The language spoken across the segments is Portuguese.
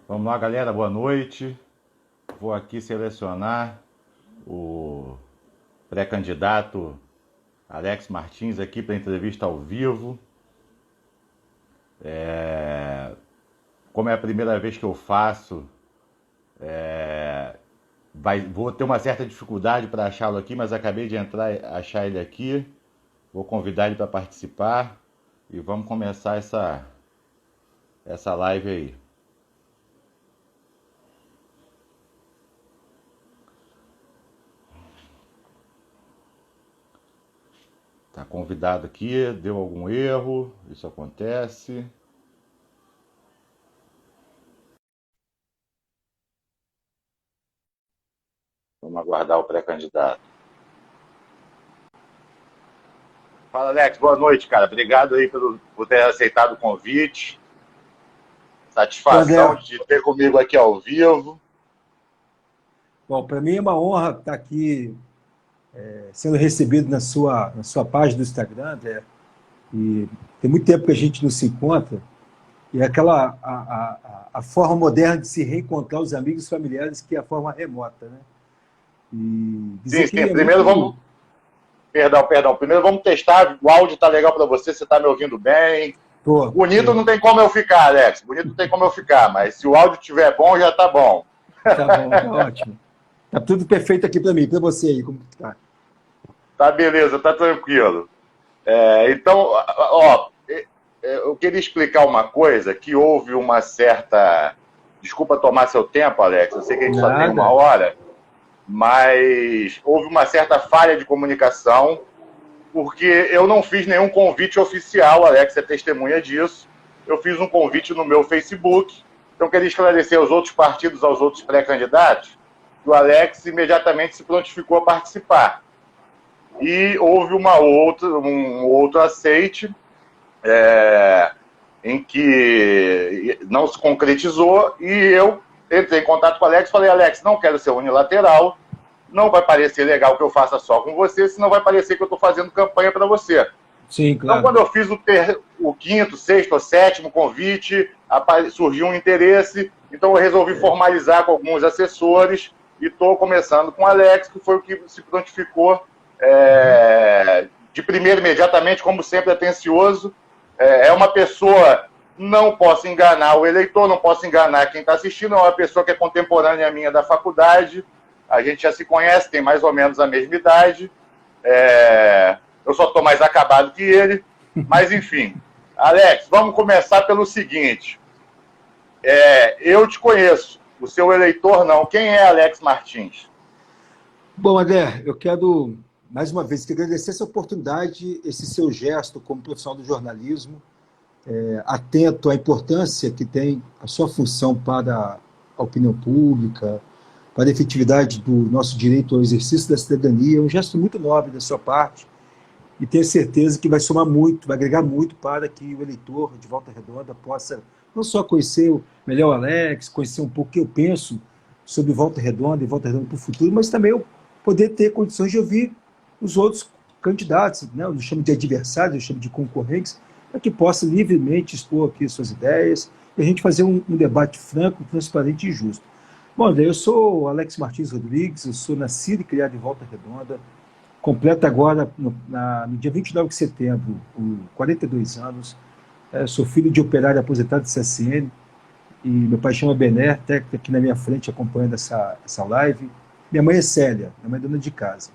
Vamos lá, galera, boa noite. Vou aqui selecionar o pré-candidato Alex Martins aqui para entrevista ao vivo. Como é a primeira vez que eu faço, vou ter uma certa dificuldade para achá-lo aqui, mas acabei de achar ele aqui. Vou convidar ele para participar e vamos começar essa live aí. Tá convidado aqui, deu algum erro, isso acontece. Vamos aguardar o pré-candidato. Fala, Alex, boa noite, cara. Obrigado aí por ter aceitado o convite. Bom, André, Satisfação de ter comigo aqui ao vivo. bom, para mim é uma honra estar aqui sendo recebido na sua página do Instagram, André. E tem muito tempo que a gente não se encontra. E é a forma moderna de se reencontrar os amigos e familiares que é a forma remota, né? E dizer Sim, sim. que é Primeiro vamos. muito. Perdão. Primeiro vamos testar. O áudio tá legal para você, você tá me ouvindo bem. Bonito Tô. não tem como eu ficar, Alex. Bonito não tem como eu ficar, mas se o áudio estiver bom, já tá bom. Tá bom, tá ótimo. Tá tudo perfeito aqui para mim, para você aí, como que tá? Tá beleza, tá tranquilo. Então, ó, eu queria explicar uma coisa, que houve uma certa. Desculpa tomar seu tempo, Alex. Eu sei que a gente só tem uma Nada. hora, mas houve uma certa falha de comunicação, porque eu não fiz nenhum convite oficial, Alex é testemunha disso. Eu fiz um convite no meu Facebook, então queria esclarecer aos outros partidos, aos outros pré-candidatos, que o Alex imediatamente se prontificou a participar. E houve um outro aceite, é, em que não se concretizou, e eu entrei em contato com o Alex e falei, Alex, não quero ser unilateral, não vai parecer legal que eu faça só com você, senão vai parecer que eu estou fazendo campanha para você. Sim, Então, claro. quando eu fiz o quinto, sexto ou sétimo convite, surgiu um interesse, então eu resolvi formalizar com alguns assessores e estou começando com o Alex, que foi o que se prontificou de primeiro imediatamente, como sempre, atencioso. É uma pessoa, não posso enganar o eleitor, não posso enganar quem está assistindo, é uma pessoa que é contemporânea minha da faculdade, a gente já se conhece, tem mais ou menos a mesma idade, eu só estou mais acabado que ele, mas enfim. Alex, vamos começar pelo seguinte, eu te conheço, o seu eleitor não, quem é Alex Martins? Bom, André, eu quero, mais uma vez, te agradecer essa oportunidade, esse seu gesto como profissional do jornalismo, atento à importância que tem a sua função para a opinião pública, para a efetividade do nosso direito ao exercício da cidadania. É um gesto muito nobre da sua parte e tenho certeza que vai somar muito, vai agregar muito para que o eleitor de Volta Redonda possa não só conhecer melhor o Alex, conhecer um pouco o que eu penso sobre Volta Redonda e Volta Redonda para o futuro, mas também eu poder ter condições de ouvir os outros candidatos, né? Eu chamo de adversários, eu chamo de concorrentes, para que possa livremente expor aqui suas ideias e a gente fazer um debate franco, transparente e justo. Bom, André, eu sou Alex Martins Rodrigues, eu sou nascido e criado em Volta Redonda, completo agora, no dia 29 de setembro, 42 anos. Sou filho de operário aposentado de CSN, e meu pai chama Bené, técnico aqui na minha frente, acompanhando essa live. Minha mãe é Célia, minha mãe é dona de casa.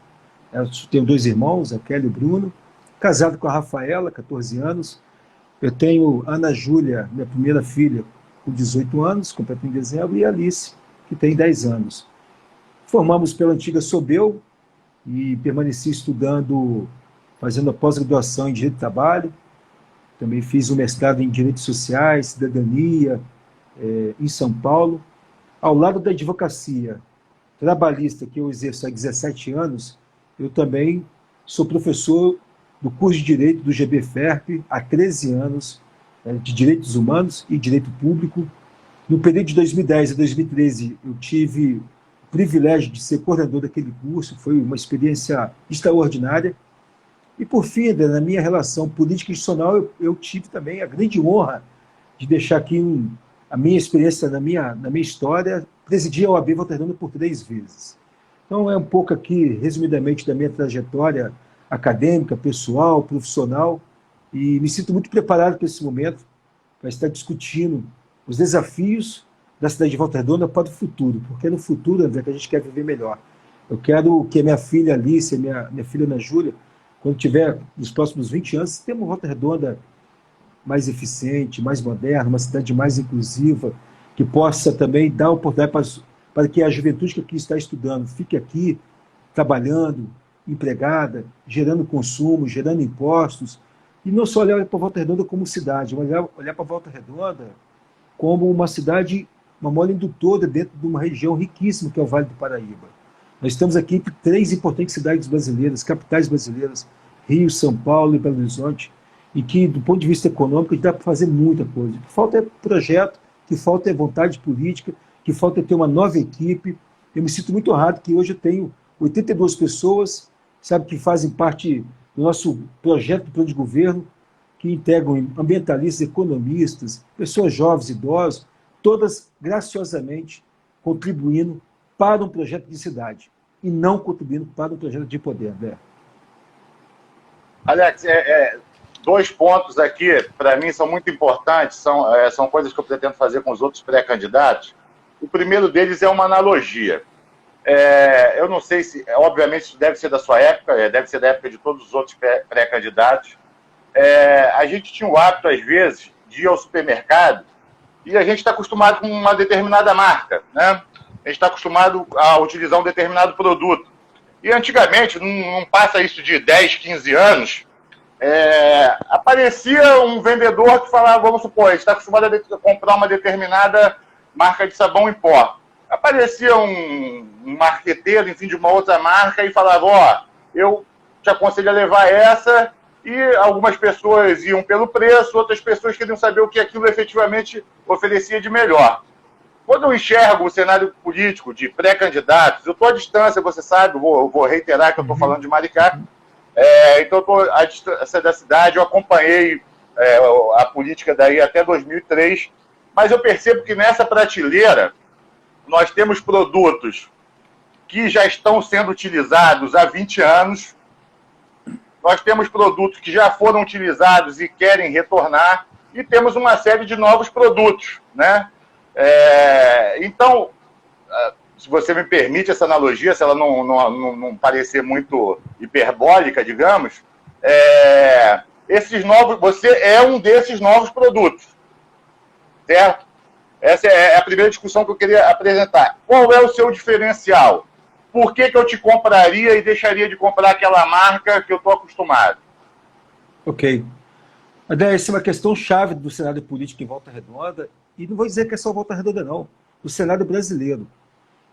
Eu tenho dois irmãos, a Kelly e o Bruno, casado com a Rafaela, 14 anos. Eu tenho Ana Júlia, minha primeira filha, com 18 anos, completa em dezembro, e a Alice, que tem 10 anos. Formamos pela antiga Sobel, e permaneci estudando, fazendo a pós-graduação em Direito do Trabalho, também fiz o mestrado em Direitos Sociais, Cidadania, em São Paulo. Ao lado da advocacia trabalhista que eu exerço há 17 anos, eu também sou professor do curso de Direito do GBFERP há 13 anos, de Direitos Humanos e Direito Público. No período de 2010 a 2013, eu tive o privilégio de ser coordenador daquele curso, foi uma experiência extraordinária. E, por fim, na minha relação política institucional, eu tive também a grande honra de deixar aqui a minha experiência, na minha história, presidi a OAB Volta Redonda por 3 vezes. Então, é um pouco aqui, resumidamente, da minha trajetória acadêmica, pessoal, profissional, e me sinto muito preparado para esse momento, para estar discutindo os desafios da cidade de Volta Redonda para o futuro, porque é no futuro, André, que a gente quer viver melhor. Eu quero que a minha filha Alice, minha filha Ana Júlia, quando tiver nos próximos 20 anos, tenha uma Volta Redonda mais eficiente, mais moderna, uma cidade mais inclusiva, que possa também dar oportunidade para que a juventude que aqui está estudando fique aqui, trabalhando, empregada, gerando consumo, gerando impostos, e não só olhar para a Volta Redonda como cidade, mas olhar para a Volta Redonda como uma cidade, uma mole indutora dentro de uma região riquíssima que é o Vale do Paraíba. Nós estamos aqui entre 3 importantes cidades brasileiras, capitais brasileiras, Rio, São Paulo e Belo Horizonte, e que, do ponto de vista econômico, dá para fazer muita coisa. O que falta é projeto, o que falta é vontade política, o que falta é ter uma nova equipe. Eu me sinto muito honrado que hoje eu tenho 82 pessoas, sabe, que fazem parte do nosso projeto de plano de governo, que integram ambientalistas, economistas, pessoas jovens, idosos, todas graciosamente contribuindo para um projeto de cidade e não contribuindo para um projeto de poder, né? Alex, 2 pontos aqui, para mim, são muito importantes, são coisas que eu pretendo fazer com os outros pré-candidatos. O primeiro deles é uma analogia. Eu não sei se, obviamente, isso deve ser da sua época, deve ser da época de todos os outros pré-candidatos. A gente tinha o hábito, às vezes, de ir ao supermercado e a gente está acostumado com uma determinada marca, né? A gente está acostumado a utilizar um determinado produto. E antigamente, não passa isso de 10, 15 anos, aparecia um vendedor que falava, vamos supor, a gente está acostumado a comprar uma determinada marca de sabão em pó. Aparecia um marqueteiro, enfim, de uma outra marca e falava, eu te aconselho a levar essa, e algumas pessoas iam pelo preço, outras pessoas queriam saber o que aquilo efetivamente oferecia de melhor. Quando eu enxergo o cenário político de pré-candidatos, eu estou à distância, você sabe, eu vou reiterar que eu estou falando de Maricá, então eu estou à distância da cidade, eu acompanhei a política daí até 2003, mas eu percebo que nessa prateleira nós temos produtos que já estão sendo utilizados há 20 anos, nós temos produtos que já foram utilizados e querem retornar, e temos uma série de novos produtos, né? Então, se você me permite essa analogia, se ela não parecer muito hiperbólica, digamos, você é um desses novos produtos, certo? Essa é a primeira discussão que eu queria apresentar. Qual é o seu diferencial? Por que eu te compraria e deixaria de comprar aquela marca que eu estou acostumado? Ok. Essa é uma questão chave do cenário político em Volta Redonda, e não vou dizer que é só Volta Redonda, não. Do cenário brasileiro,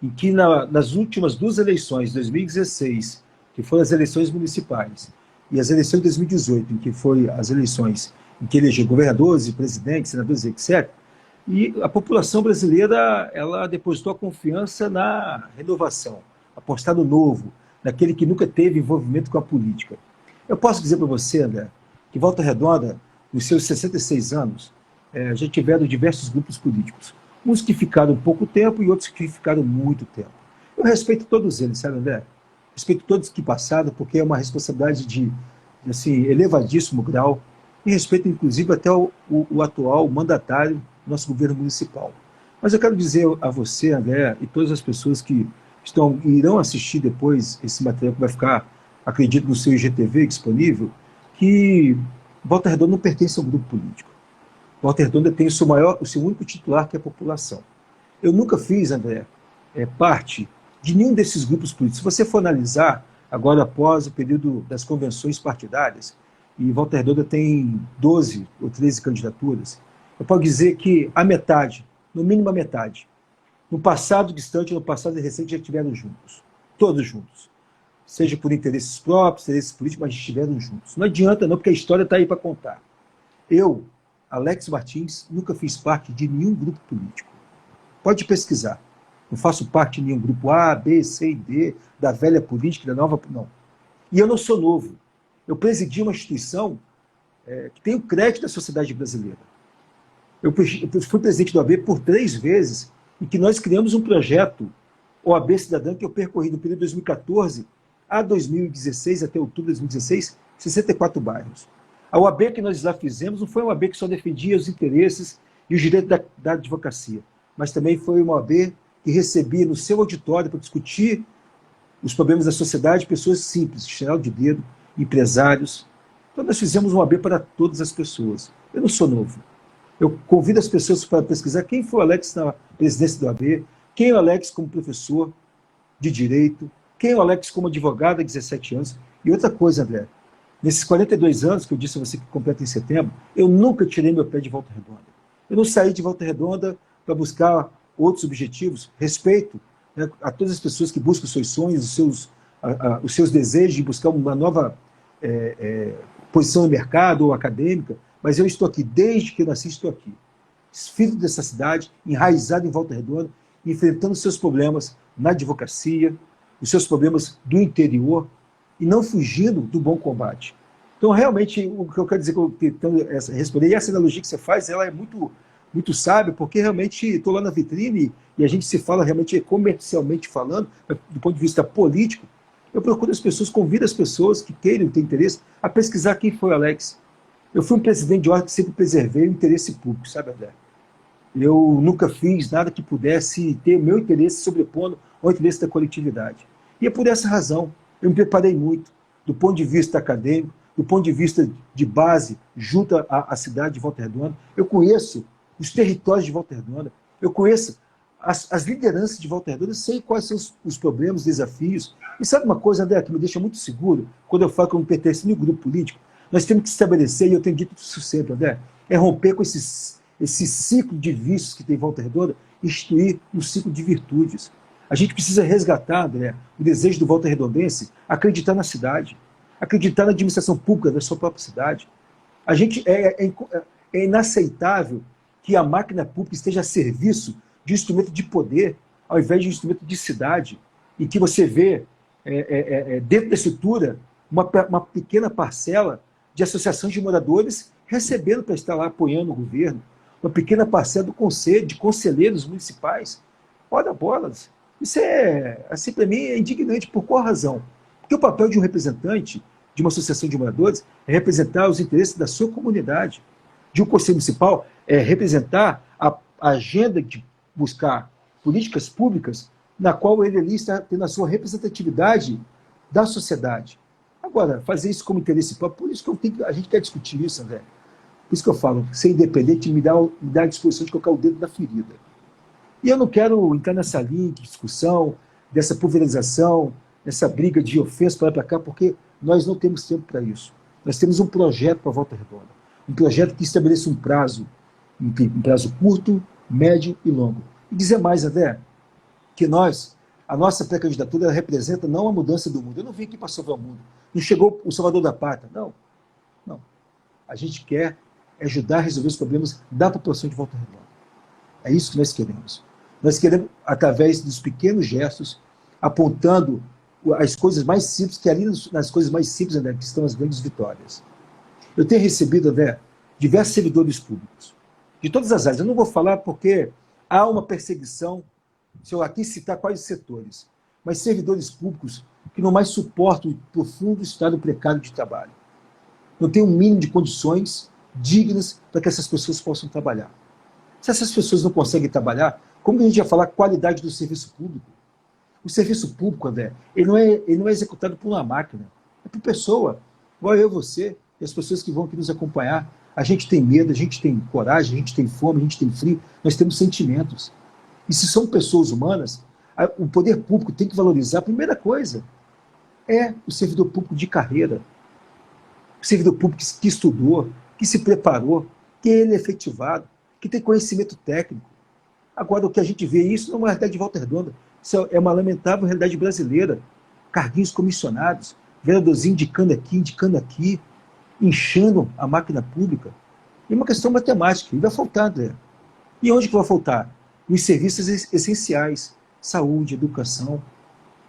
em que nas últimas 2 eleições, 2016, que foram as eleições municipais, e as eleições de 2018, em que foram as eleições em que elegeu governadores, presidentes, senadores, etc., e a população brasileira, ela depositou a confiança na renovação, apostar no novo, naquele que nunca teve envolvimento com a política. Eu posso dizer para você, André, que Volta Redonda, nos seus 66 anos, já tiveram diversos grupos políticos. Uns que ficaram pouco tempo e outros que ficaram muito tempo. Eu respeito todos eles, sabe, André? Respeito todos que passaram, porque é uma responsabilidade de assim, elevadíssimo grau, e respeito, inclusive, até o atual mandatário do nosso governo municipal. Mas eu quero dizer a você, André, e todas as pessoas que irão assistir depois esse material que vai ficar, acredito, no seu IGTV disponível, que Volta Redonda não pertence a um grupo político. Volta Redonda tem o seu único titular, que é a população. Eu nunca fiz, André, parte de nenhum desses grupos políticos. Se você for analisar, agora após o período das convenções partidárias, e Volta Redonda tem 12 ou 13 candidaturas, eu posso dizer que a metade, no mínimo a metade, no passado distante, no passado recente, já estiveram juntos. Todos juntos. Seja por interesses próprios, interesses políticos, mas estiveram juntos. Não adianta não, porque a história está aí para contar. Eu, Alex Martins, nunca fiz parte de nenhum grupo político. Pode pesquisar. Não faço parte de nenhum grupo A, B, C e D, da velha política, da nova... Não. E eu não sou novo. Eu presidi uma instituição que tem o crédito da sociedade brasileira. Eu fui presidente do OAB por 3 vezes, em que nós criamos um projeto, OAB Cidadã, que eu percorri no período de 2014 a 2016, até outubro de 2016, 64 bairros. A OAB que nós lá fizemos não foi uma OAB que só defendia os interesses e os direitos da advocacia, mas também foi uma OAB que recebia no seu auditório para discutir os problemas da sociedade pessoas simples, chinelo de dedo, empresários. Então nós fizemos uma OAB para todas as pessoas. Eu não sou novo. Eu convido as pessoas para pesquisar quem foi o Alex na presidência do OAB, quem é o Alex como professor de direito, quem é o Alex como advogado há 17 anos. E outra coisa, André, nesses 42 anos que eu disse a você que completa em setembro, eu nunca tirei meu pé de Volta Redonda. Eu não saí de Volta Redonda para buscar outros objetivos. Respeito, né, a todas as pessoas que buscam os seus sonhos, os seus desejos de buscar uma nova posição no mercado ou acadêmica, mas eu estou aqui, desde que eu nasci, estou aqui. Filho dessa cidade, enraizado em Volta Redonda, enfrentando os seus problemas na advocacia, os seus problemas do interior, e não fugindo do bom combate. Então, realmente, o que eu quero dizer, tentando responder, e essa analogia que você faz, ela é muito, muito sábia, porque realmente estou lá na vitrine e a gente se fala realmente comercialmente falando, do ponto de vista político. Eu procuro as pessoas, convido as pessoas que queiram ter interesse a pesquisar quem foi o Alex. Eu fui um presidente de ordem que sempre preservei o interesse público, sabe, André? Eu nunca fiz nada que pudesse ter o meu interesse sobrepondo ao interesse da coletividade. E é por essa razão, eu me preparei muito, do ponto de vista acadêmico, do ponto de vista de base, junto à cidade de Volta Redonda. Eu conheço os territórios de Volta Redonda, eu conheço as lideranças de Volta Redonda, eu sei quais são os problemas, os desafios. E sabe uma coisa, André, que me deixa muito seguro, quando eu falo que eu não pertenço a nenhum grupo político, nós temos que estabelecer, e eu tenho dito isso sempre, André, é romper com esse ciclo de vícios que tem em Volta Redonda, instituir um ciclo de virtudes. A gente precisa resgatar, André, o desejo do Volta Redondense, acreditar na cidade, acreditar na administração pública da sua própria cidade. A gente é inaceitável que a máquina pública esteja a serviço de um instrumento de poder, ao invés de um instrumento de cidade, e que você vê, dentro da estrutura, uma pequena parcela de associações de moradores recebendo para estar lá apoiando o governo, uma pequena parcela do conselho, de conselheiros municipais. Ora bolas, isso assim, para mim, é indignante. Por qual razão? Porque o papel de um representante de uma associação de moradores é representar os interesses da sua comunidade. De um conselho municipal é representar a agenda de buscar políticas públicas na qual ele ali está tendo a sua representatividade da sociedade. Agora, fazer isso como interesse próprio, por isso que a gente quer discutir isso, André. Por isso que eu falo, ser independente me dá a disposição de colocar o dedo na ferida. E eu não quero entrar nessa linha de discussão, dessa pulverização, dessa briga de ofensa para lá e para cá, porque nós não temos tempo para isso. Nós temos um projeto para a Volta Redonda. Um projeto que estabeleça um prazo curto, médio e longo. E dizer mais, André, que a nossa pré-candidatura representa não a mudança do mundo. Eu não vim aqui para salvar o mundo. Não chegou o salvador da pátria. Não. Não. A gente quer ajudar a resolver os problemas da população de Volta Redonda. É isso que nós queremos. Nós queremos, através dos pequenos gestos, apontando as coisas mais simples, que ali nas coisas mais simples, André, que estão as grandes vitórias. Eu tenho recebido, André, diversos servidores públicos, de todas as áreas. Eu não vou falar porque há uma perseguição, se eu aqui citar quais setores, mas servidores públicos que não mais suportam o profundo estado precário de trabalho. Não tem um mínimo de condições dignas para que essas pessoas possam trabalhar. Se essas pessoas não conseguem trabalhar, como que a gente vai falar qualidade do serviço público? O serviço público, André, ele não é executado por uma máquina, é por pessoa, igual eu, você, e as pessoas que vão aqui nos acompanhar. A gente tem medo, a gente tem coragem, a gente tem fome, a gente tem frio, nós temos sentimentos. E se são pessoas humanas, o poder público tem que valorizar, a primeira coisa, é o servidor público de carreira, o servidor público que estudou, que se preparou, que ele é efetivado, que tem conhecimento técnico. Agora, o que a gente vê, isso não é uma realidade de Volta Redonda, isso é uma lamentável realidade brasileira. Carguinhos comissionados, vereadorzinho indicando aqui, inchando a máquina pública. É uma questão matemática, e vai faltar, André. E onde que vai faltar? Nos serviços essenciais, saúde, educação.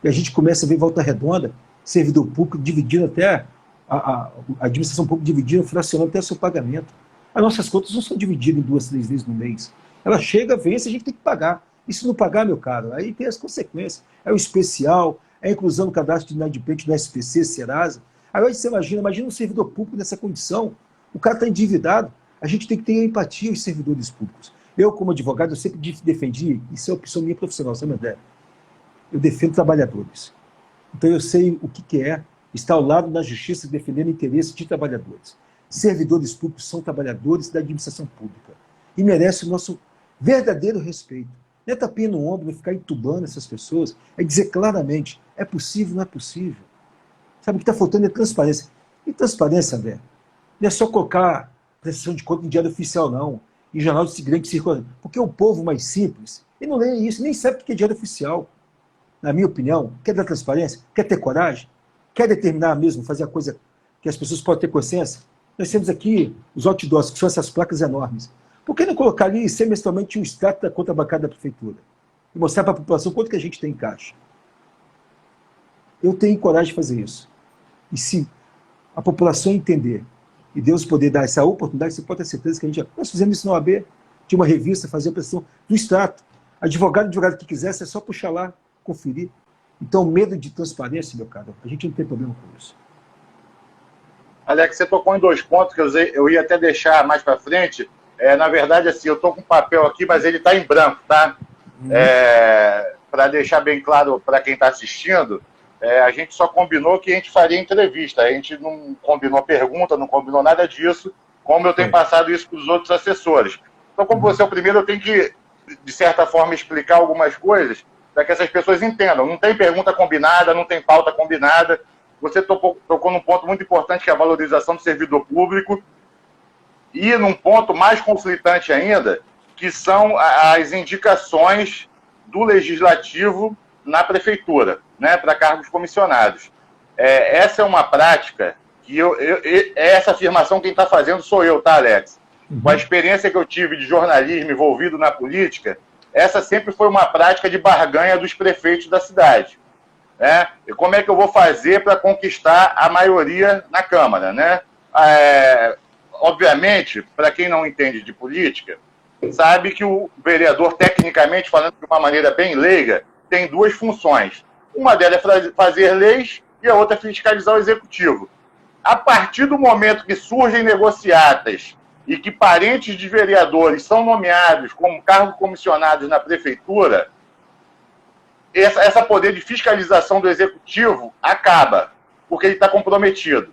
E a gente começa a ver Volta Redonda, servidor público dividindo até, a administração pública dividindo, fracionando até o seu pagamento. As nossas contas não são divididas em 2, 3 vezes no mês. Ela chega, vence, a gente tem que pagar. E se não pagar, meu caro, aí tem as consequências. É o especial, é a inclusão no cadastro de inadimplente do SPC, Serasa. Agora você imagina um servidor público nessa condição. O cara está endividado. A gente tem que ter empatia aos servidores públicos. Eu, como advogado, eu sempre defendi, isso é a opção minha profissional, sabe, André? Eu defendo trabalhadores. Então eu sei o que é estar ao lado da justiça defendendo interesses de trabalhadores. Servidores públicos são trabalhadores da administração pública e merecem o nosso verdadeiro respeito. Não é tapinha no ombro, não é ficar entubando essas pessoas, é dizer claramente, é possível, não é possível. Sabe, o que está faltando é transparência. E transparência, André, não é só colocar prestação de conta em diário oficial, não, em jornal de grande circulação, porque o povo mais simples, ele não lê isso, nem sabe o que é diário oficial. Na minha opinião, quer dar transparência, quer ter coragem, quer determinar mesmo, fazer a coisa que as pessoas podem ter consciência. Nós temos aqui os outdoors, que são essas placas enormes. Por que não colocar ali semestralmente um extrato da conta bancária da prefeitura? E mostrar para a população quanto que a gente tem em caixa. Eu tenho coragem de fazer isso. E se a população entender, e Deus poder dar essa oportunidade, você pode ter certeza que a gente... Nós fizemos isso na OAB, de uma revista, fazer a pressão do extrato. Advogado que quisesse, é só puxar lá, conferir. Então, medo de transparência, meu caro, a gente não tem problema com isso. Alex, você tocou em 2 pontos que eu ia até deixar mais para frente. Na verdade, assim, eu estou com papel aqui, mas ele está em branco, tá? Para deixar bem claro para quem está assistindo, a gente só combinou que a gente faria entrevista. A gente não combinou pergunta, não combinou nada disso, como eu tenho passado isso para os outros assessores. Então, como você é o primeiro, eu tenho que, de certa forma, explicar algumas coisas para que essas pessoas entendam. Não tem pergunta combinada, não tem pauta combinada. Você tocou num ponto muito importante, que é a valorização do servidor público, e num ponto mais conflitante ainda, que são as indicações do legislativo na prefeitura, né, para cargos comissionados. Essa é uma prática que essa afirmação quem está fazendo sou eu, tá, Alex? Com a experiência que eu tive de jornalismo envolvido na política, essa sempre foi uma prática de barganha dos prefeitos da cidade. Né? E como é que eu vou fazer para conquistar a maioria na Câmara? Né? Obviamente, para quem não entende de política, sabe que o vereador, tecnicamente falando de uma maneira bem leiga, tem 2 funções. Uma delas é fazer leis e a outra é fiscalizar o executivo. A partir do momento que surgem negociatas e que parentes de vereadores são nomeados como cargos comissionados na prefeitura, essa poder de fiscalização do executivo acaba, porque ele está comprometido.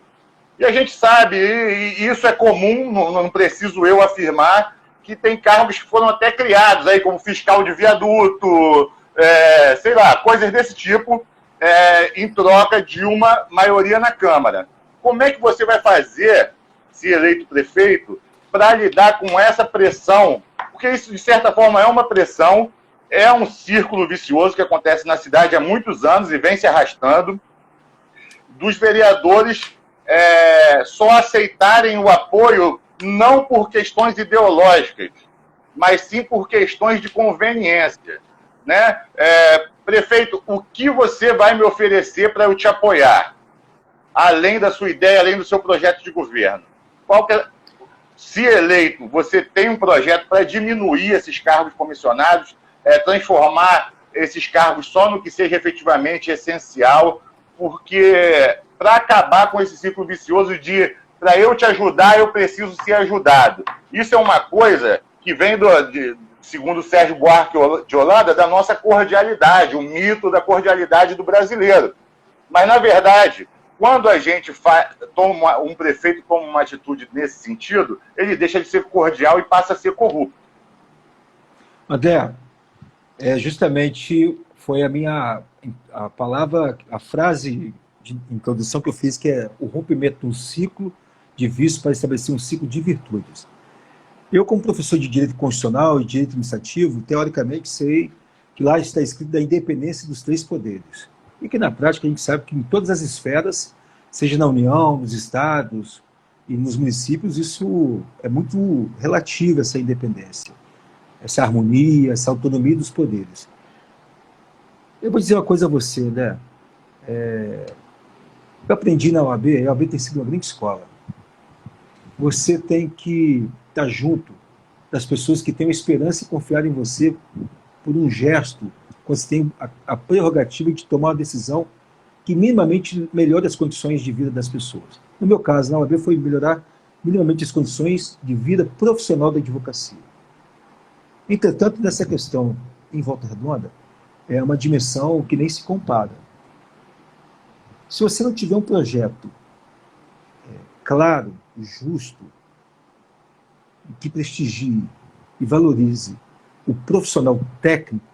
E a gente sabe, e isso é comum, não preciso eu afirmar, que tem cargos que foram até criados, aí, como fiscal de viaduto, sei lá, coisas desse tipo, em troca de uma maioria na Câmara. Como é que você vai fazer, se eleito prefeito, para lidar com essa pressão? Porque isso, de certa forma, é uma pressão, é um círculo vicioso que acontece na cidade há muitos anos e vem se arrastando, dos vereadores só aceitarem o apoio não por questões ideológicas, mas sim por questões de conveniência. Né? Prefeito, o que você vai me oferecer para eu te apoiar? Além da sua ideia, além do seu projeto de governo. Se eleito, você tem um projeto para diminuir esses cargos comissionados, transformar esses cargos só no que seja efetivamente essencial, porque para acabar com esse ciclo vicioso de para eu te ajudar, eu preciso ser ajudado. Isso é uma coisa que vem, segundo o Sérgio Buarque de Holanda, da nossa cordialidade, o mito da cordialidade do brasileiro. Mas, na verdade, quando a gente um prefeito toma uma atitude nesse sentido, ele deixa de ser cordial e passa a ser corrupto. André, justamente foi a palavra, a frase de introdução que eu fiz, que é o rompimento de um ciclo de vícios para estabelecer um ciclo de virtudes. Eu, como professor de Direito Constitucional e Direito Administrativo, teoricamente sei que lá está escrito da independência dos 3 poderes. E que, na prática, a gente sabe que em todas as esferas, seja na União, nos estados e nos municípios, isso é muito relativo, essa independência, essa harmonia, essa autonomia dos poderes. Eu vou dizer uma coisa a você, né? Eu aprendi na OAB, a OAB tem sido uma grande escola. Você tem que estar junto das pessoas que têm esperança e confiar em você por um gesto, quando você tem a prerrogativa de tomar uma decisão que minimamente melhore as condições de vida das pessoas. No meu caso, na OAB, foi melhorar minimamente as condições de vida profissional da advocacia. Entretanto, nessa questão em Volta Redonda, é uma dimensão que nem se compara. Se você não tiver um projeto claro, justo, que prestigie e valorize o profissional técnico,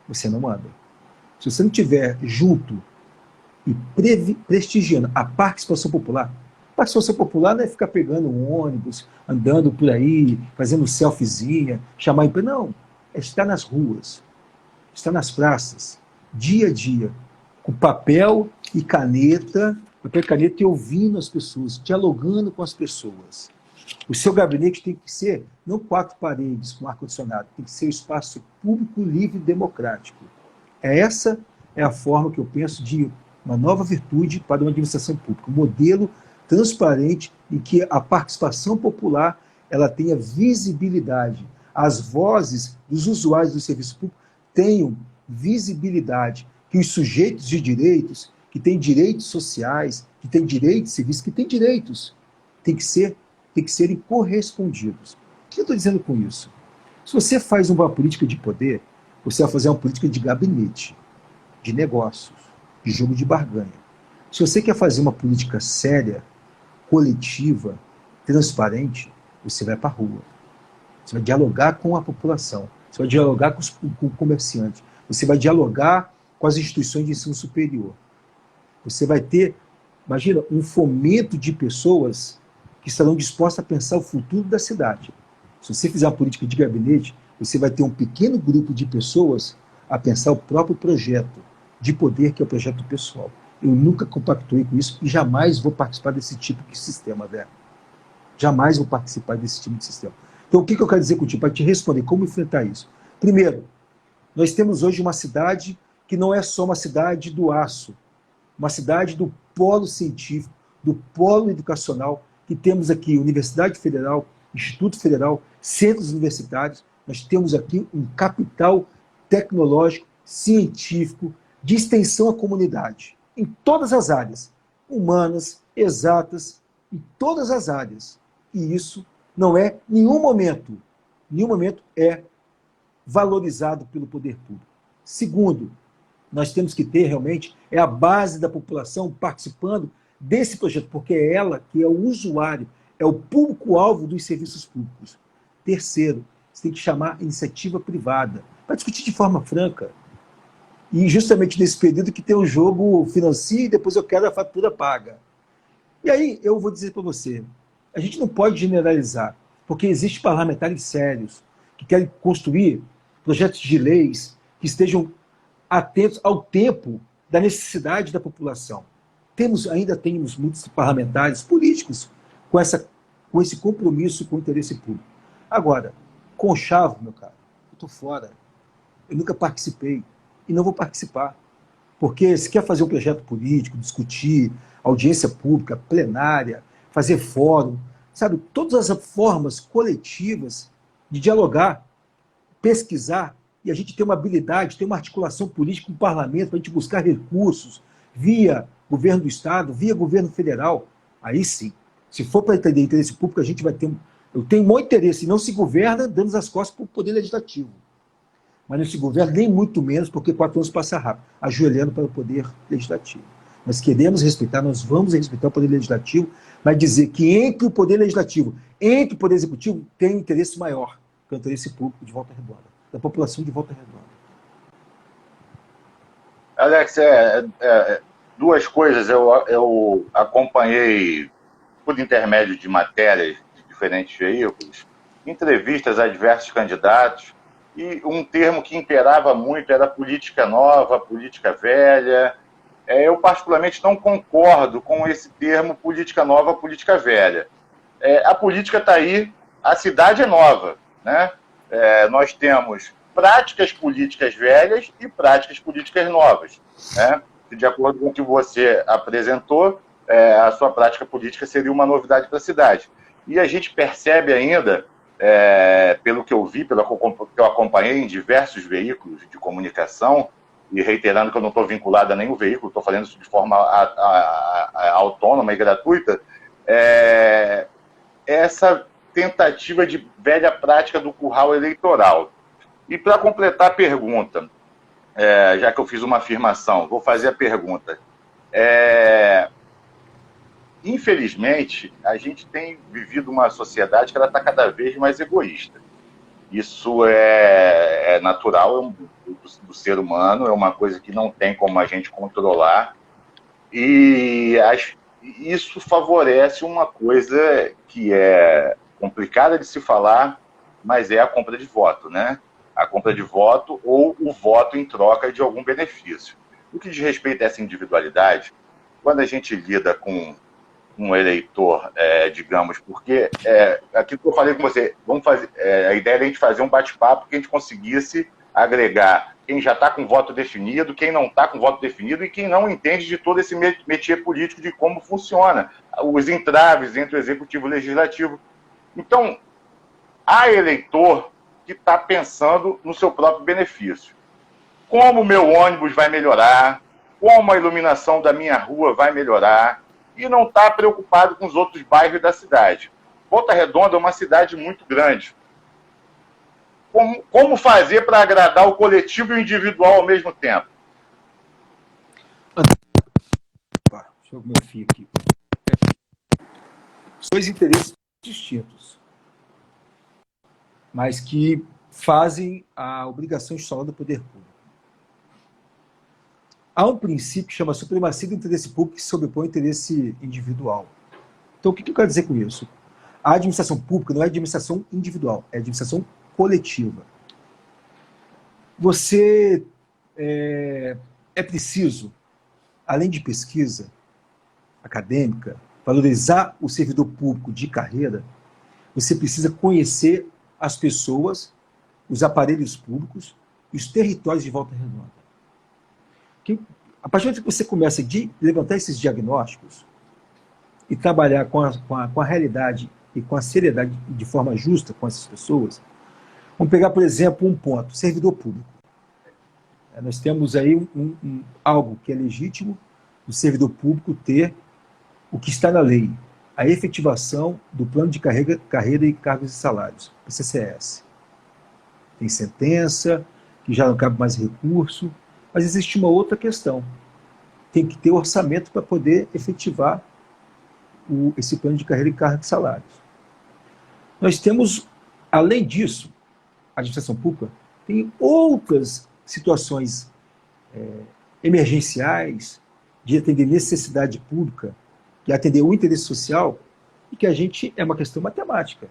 você não anda. Se você não tiver junto e prestigiando a participação popular, participação popular não é ficar pegando um ônibus, andando por aí, fazendo selfiezinha, chamar empresa. Não, é estar nas ruas, estar nas praças, dia a dia, com papel e caneta e ouvindo as pessoas, dialogando com as pessoas. O seu gabinete tem que ser, não 4 paredes com ar-condicionado, tem que ser um espaço público, livre e democrático. Essa é a forma que eu penso de uma nova virtude para uma administração pública, um modelo transparente em que a participação popular ela tenha visibilidade, as vozes dos usuários do serviço público tenham visibilidade, que os sujeitos de direitos, que têm direitos sociais, que têm direitos civis, que têm direitos, tem que serem correspondidos. O que eu estou dizendo com isso? Se você faz uma política de poder, você vai fazer uma política de gabinete, de negócios, de jogo de barganha. Se você quer fazer uma política séria, coletiva, transparente, você vai para a rua. Você vai dialogar com a população, você vai dialogar com o comerciante, você vai dialogar com as instituições de ensino superior. Você vai ter, imagina, um fomento de pessoas que estarão dispostas a pensar o futuro da cidade. Se você fizer uma política de gabinete, você vai ter um pequeno grupo de pessoas a pensar o próprio projeto de poder, que é o projeto pessoal. Eu nunca compactuei com isso e jamais vou participar desse tipo de sistema, velho. Jamais vou participar desse tipo de sistema. Então, o que eu quero dizer contigo? Para te responder, como enfrentar isso? Primeiro, nós temos hoje uma cidade que não é só uma cidade do aço, uma cidade do polo científico, do polo educacional, que temos aqui Universidade Federal, Instituto Federal, centros universitários, nós temos aqui um capital tecnológico, científico, de extensão à comunidade, em todas as áreas, humanas, exatas, em todas as áreas. E isso não é, em nenhum momento é valorizado pelo poder público. Segundo, nós temos que ter realmente a base da população participando desse projeto, porque é ela que é o usuário, é o público-alvo dos serviços públicos. Terceiro, você tem que chamar a iniciativa privada, para discutir de forma franca. E justamente nesse período que tem o jogo financia e depois eu quero a fatura paga. E aí eu vou dizer para você, a gente não pode generalizar, porque existem parlamentares sérios que querem construir projetos de leis que estejam atentos ao tempo da necessidade da população. Ainda temos muitos parlamentares políticos com esse compromisso com o interesse público. Agora, conchavo, meu caro, eu estou fora. Eu nunca participei e não vou participar. Porque se quer fazer um projeto político, discutir, audiência pública, plenária, fazer fórum, sabe, todas as formas coletivas de dialogar, pesquisar, e a gente ter uma habilidade, ter uma articulação política com o parlamento, para a gente buscar recursos via governo do Estado, via governo federal, aí sim, se for para entender interesse público, a gente vai ter... Eu tenho muito interesse, e não se governa dando as costas para o poder legislativo. Mas não se governa nem muito menos, porque 4 anos passa rápido, ajoelhando para o poder legislativo. Nós queremos respeitar, nós vamos respeitar o poder legislativo, mas dizer que entre o poder legislativo, entre o poder executivo, tem um interesse maior, que é o interesse público de Volta Redonda, da população de Volta Redonda. Alex, duas coisas. Eu acompanhei, por intermédio de matérias de diferentes veículos, entrevistas a diversos candidatos, e um termo que imperava muito era política nova, política velha. Eu, particularmente, não concordo com esse termo política nova, política velha. A política está aí, a cidade é nova, né? Nós temos práticas políticas velhas e práticas políticas novas, né? De acordo com o que você apresentou, a sua prática política seria uma novidade para a cidade. E a gente percebe ainda, pelo que eu vi, pelo que eu acompanhei em diversos veículos de comunicação, e reiterando que eu não estou vinculado a nenhum veículo, estou fazendo isso de forma autônoma e gratuita, essa tentativa de velha prática do curral eleitoral. E para completar a pergunta, já que eu fiz uma afirmação, vou fazer a pergunta. Infelizmente, a gente tem vivido uma sociedade que ela está cada vez mais egoísta. Isso é natural do ser humano, é uma coisa que não tem como a gente controlar. E isso favorece uma coisa que é complicada de se falar, mas é a compra de voto, né? A compra de voto ou o voto em troca de algum benefício. No que diz respeito a essa individualidade, quando a gente lida com um eleitor, digamos, porque aquilo que eu falei com você, a ideia é a gente fazer um bate-papo que a gente conseguisse agregar quem já está com voto definido, quem não está com voto definido e quem não entende de todo esse métier político, de como funciona, os entraves entre o executivo e o legislativo. Então, há eleitor que está pensando no seu próprio benefício. Como o meu ônibus vai melhorar, como a iluminação da minha rua vai melhorar, e não está preocupado com os outros bairros da cidade. Volta Redonda é uma cidade muito grande. Como fazer para agradar o coletivo e o individual ao mesmo tempo? Deixa eu ver meu fio aqui. Dois interesses distintos, mas que fazem a obrigação institucional do poder público. Há um princípio que chama supremacia do interesse público que se sobrepõe ao interesse individual. Então, o que eu quero dizer com isso? A administração pública não é administração individual, é administração coletiva. Você é preciso, além de pesquisa acadêmica, valorizar o servidor público de carreira, você precisa conhecer as pessoas, os aparelhos públicos e os territórios de Volta Redonda. A partir do momento que você começa a levantar esses diagnósticos e trabalhar com a realidade e com a seriedade de forma justa com essas pessoas, vamos pegar, por exemplo, um ponto, servidor público. Nós temos aí algo que é legítimo do servidor público ter o que está na lei, a efetivação do plano de carreira e cargos e salários, PCCS. Tem sentença, que já não cabe mais recurso, mas existe uma outra questão. Tem que ter orçamento para poder efetivar esse plano de carreira e cargos e salários. Nós temos, além disso, a administração pública tem outras situações emergenciais de atender necessidade pública, de atender o interesse social, e que é uma questão matemática.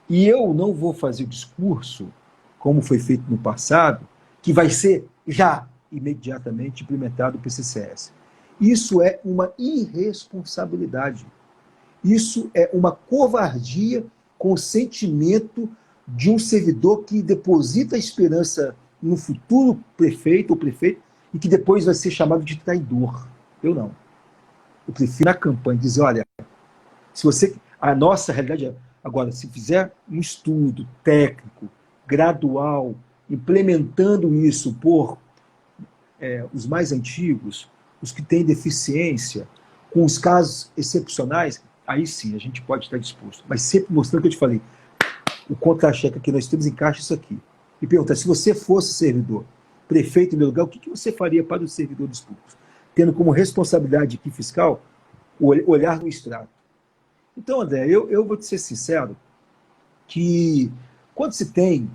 E eu não vou fazer o discurso, como foi feito no passado, que vai ser já imediatamente implementado o PCCS. Isso é uma irresponsabilidade. Isso é uma covardia com o sentimento de um servidor que deposita a esperança no futuro prefeito ou prefeito e que depois vai ser chamado de traidor. Eu não. Eu prefiro na campanha dizer, olha, se você... A nossa realidade é... Agora, se fizer um estudo técnico, gradual, implementando isso por os mais antigos, os que têm deficiência, com os casos excepcionais, aí sim, a gente pode estar disposto. Mas sempre mostrando o que eu te falei, o contra-cheque que nós temos encaixa isso aqui. E perguntar, se você fosse servidor, prefeito em meu lugar, o que você faria para os servidores públicos? Tendo como responsabilidade aqui fiscal olhar no extrato. Então, André, eu vou te ser sincero que quando se tem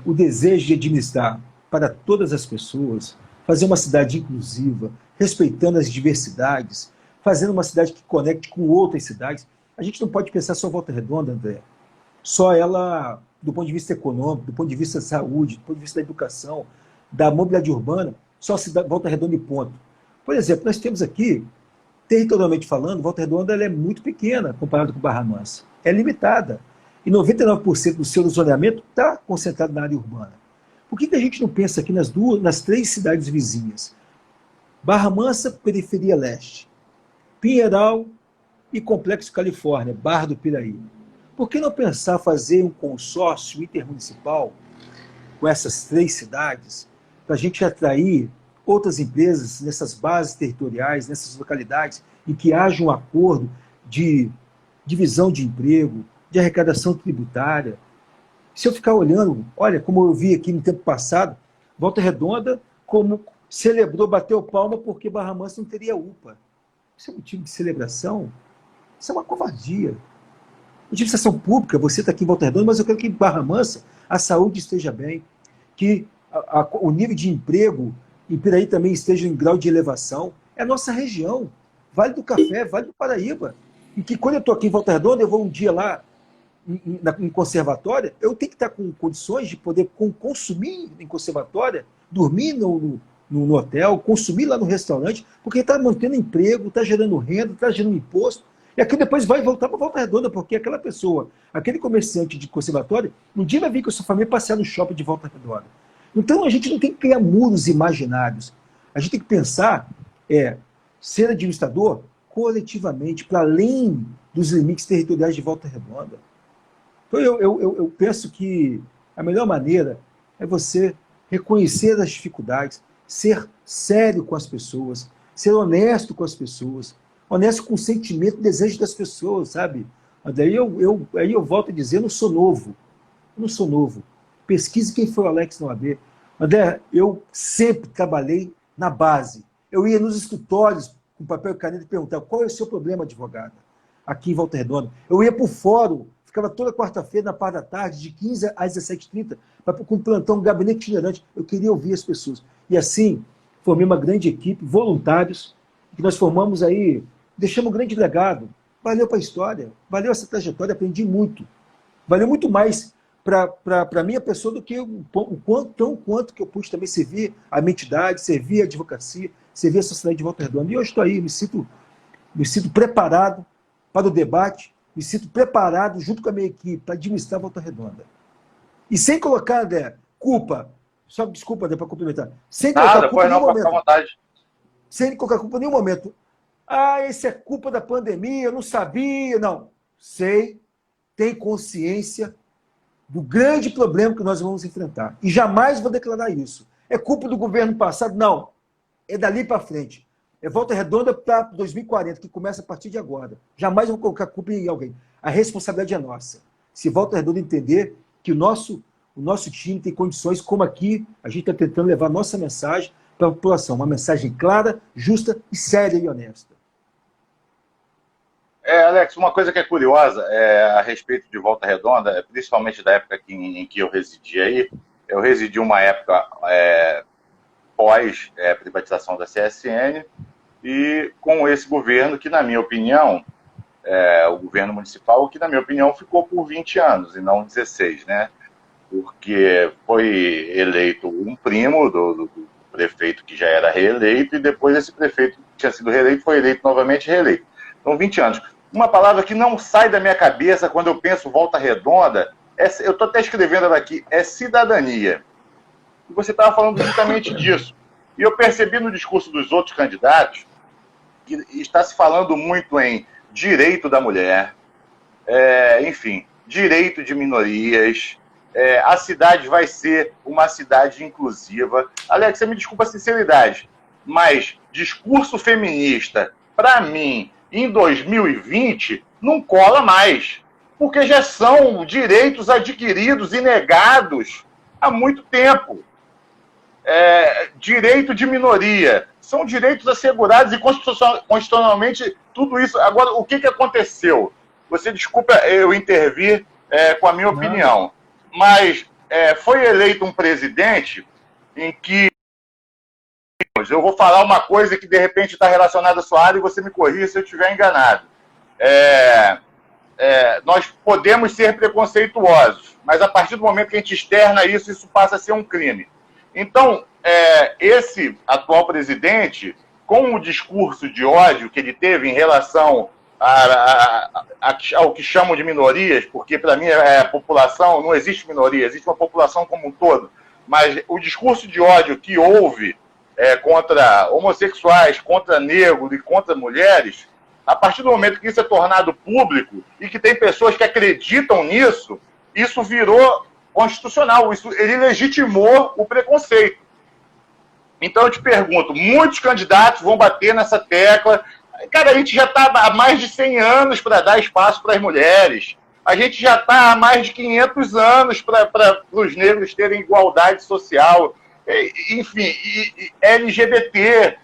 o desejo de administrar para todas as pessoas, fazer uma cidade inclusiva, respeitando as diversidades, fazendo uma cidade que conecte com outras cidades, a gente não pode pensar só Volta Redonda, André. Só ela, do ponto de vista econômico, do ponto de vista da saúde, do ponto de vista da educação, da mobilidade urbana, só Volta Redonda e ponto. Por exemplo, nós temos aqui, territorialmente falando, Volta Redonda ela é muito pequena comparado com Barra Mansa. É limitada. E 99% do seu zoneamento está concentrado na área urbana. Por que a gente não pensa aqui nas três cidades vizinhas? Barra Mansa, periferia leste. Pinheiral e Complexo Califórnia, Barra do Piraí. Por que não pensar fazer um consórcio intermunicipal com essas 3 cidades para a gente atrair outras empresas nessas bases territoriais, nessas localidades, em que haja um acordo de divisão de emprego, de arrecadação tributária? Se eu ficar olhando, olha, como eu vi aqui no tempo passado, Volta Redonda, como celebrou, bateu palma porque Barra Mansa não teria UPA. Isso é motivo de celebração? Isso é uma covardia. Administração pública, você está aqui em Volta Redonda, mas eu quero que em Barra Mansa a saúde esteja bem, que o nível de emprego em Piraí também esteja em grau de elevação. É a nossa região. Vale do Café, Vale do Paraíba. E que quando eu estou aqui em Volta Redonda, eu vou um dia lá em conservatória, eu tenho que estar com condições de poder consumir em conservatória, dormir no hotel, consumir lá no restaurante, porque está mantendo emprego, está gerando renda, está gerando imposto. E aqui depois vai voltar para Volta Redonda, porque aquela pessoa, aquele comerciante de conservatório, um dia vai vir com a sua família passear no shopping de Volta Redonda. Então a gente não tem que criar muros imaginários. A gente tem que pensar, ser administrador coletivamente, para além dos limites territoriais de Volta Redonda. Então eu penso que a melhor maneira é você reconhecer as dificuldades, ser sério com as pessoas, ser honesto com as pessoas, honesto com o sentimento e desejo das pessoas, sabe? Daí eu volto a dizer, eu não sou novo. Eu não sou novo. Pesquise quem foi o Alex no AB. André, eu sempre trabalhei na base. Eu ia nos escritórios com papel e caneta e perguntava qual é o seu problema, advogada, aqui em Volta Redonda. Eu ia para o fórum, ficava toda quarta-feira, na parte da tarde, de 15 às 17h30, com plantão, um gabinete itinerante. Eu queria ouvir as pessoas. E assim, formei uma grande equipe, voluntários, que nós formamos aí, deixamos um grande legado. Valeu para a história, valeu essa trajetória, aprendi muito. Valeu muito mais para a minha pessoa do que tão quanto que eu pude também servir a minha entidade, servir a advocacia, servir a sociedade de Volta Redonda. E hoje estou aí, me sinto preparado para o debate, me sinto preparado, junto com a minha equipe, para administrar Volta Redonda. E sem colocar, André, culpa, só desculpa, André, para complementar, sem colocar culpa em nenhum momento. Sem colocar culpa em nenhum momento. Esse é culpa da pandemia, eu não sabia. Não, sei, tem consciência do grande problema que nós vamos enfrentar. E jamais vou declarar isso. É culpa do governo passado? Não. É dali para frente. É Volta Redonda para 2040, que começa a partir de agora. Jamais vou colocar culpa em alguém. A responsabilidade é nossa. Se Volta Redonda entender que o nosso time tem condições, como aqui, a gente está tentando levar nossa mensagem para a população. Uma mensagem clara, justa e séria e honesta. Alex, uma coisa que é curiosa a respeito de Volta Redonda, principalmente da época em que eu residi aí, eu residi uma época pós privatização da CSN, e com esse governo que, na minha opinião, o governo municipal, que, na minha opinião, ficou por 20 anos e não 16, né? Porque foi eleito um primo do prefeito que já era reeleito, e depois esse prefeito que tinha sido reeleito foi eleito novamente reeleito. Então, 20 anos. Uma palavra que não sai da minha cabeça quando eu penso Volta Redonda, eu estou até escrevendo ela aqui, é cidadania. E você estava falando justamente disso. E eu percebi no discurso dos outros candidatos que está se falando muito em direito da mulher, enfim, direito de minorias, a cidade vai ser uma cidade inclusiva. Alex, você me desculpa a sinceridade, mas discurso feminista, para mim, em 2020, não cola mais, porque já são direitos adquiridos e negados há muito tempo. Direito de minoria, são direitos assegurados e constitucionalmente tudo isso. Agora, o que aconteceu? Você desculpa eu intervir com a minha opinião, mas foi eleito um presidente em que eu vou falar uma coisa que de repente está relacionada à sua área e você me corrija se eu estiver enganado. Nós podemos ser preconceituosos, mas a partir do momento que a gente externa isso, isso passa a ser um crime. Então, esse atual presidente, com o discurso de ódio que ele teve em relação ao que chamam de minorias, porque para mim a população, não existe minoria, existe uma população como um todo, mas o discurso de ódio que houve contra homossexuais, contra negros e contra mulheres, A partir do momento que isso é tornado público e que tem pessoas que acreditam nisso, isso virou constitucional, ele legitimou o preconceito. Então eu te pergunto, muitos candidatos vão bater nessa tecla. Cara, a gente já está há mais de 100 anos para dar espaço para as mulheres. A gente já está há mais de 500 anos para os negros terem igualdade social. Enfim, LGBT.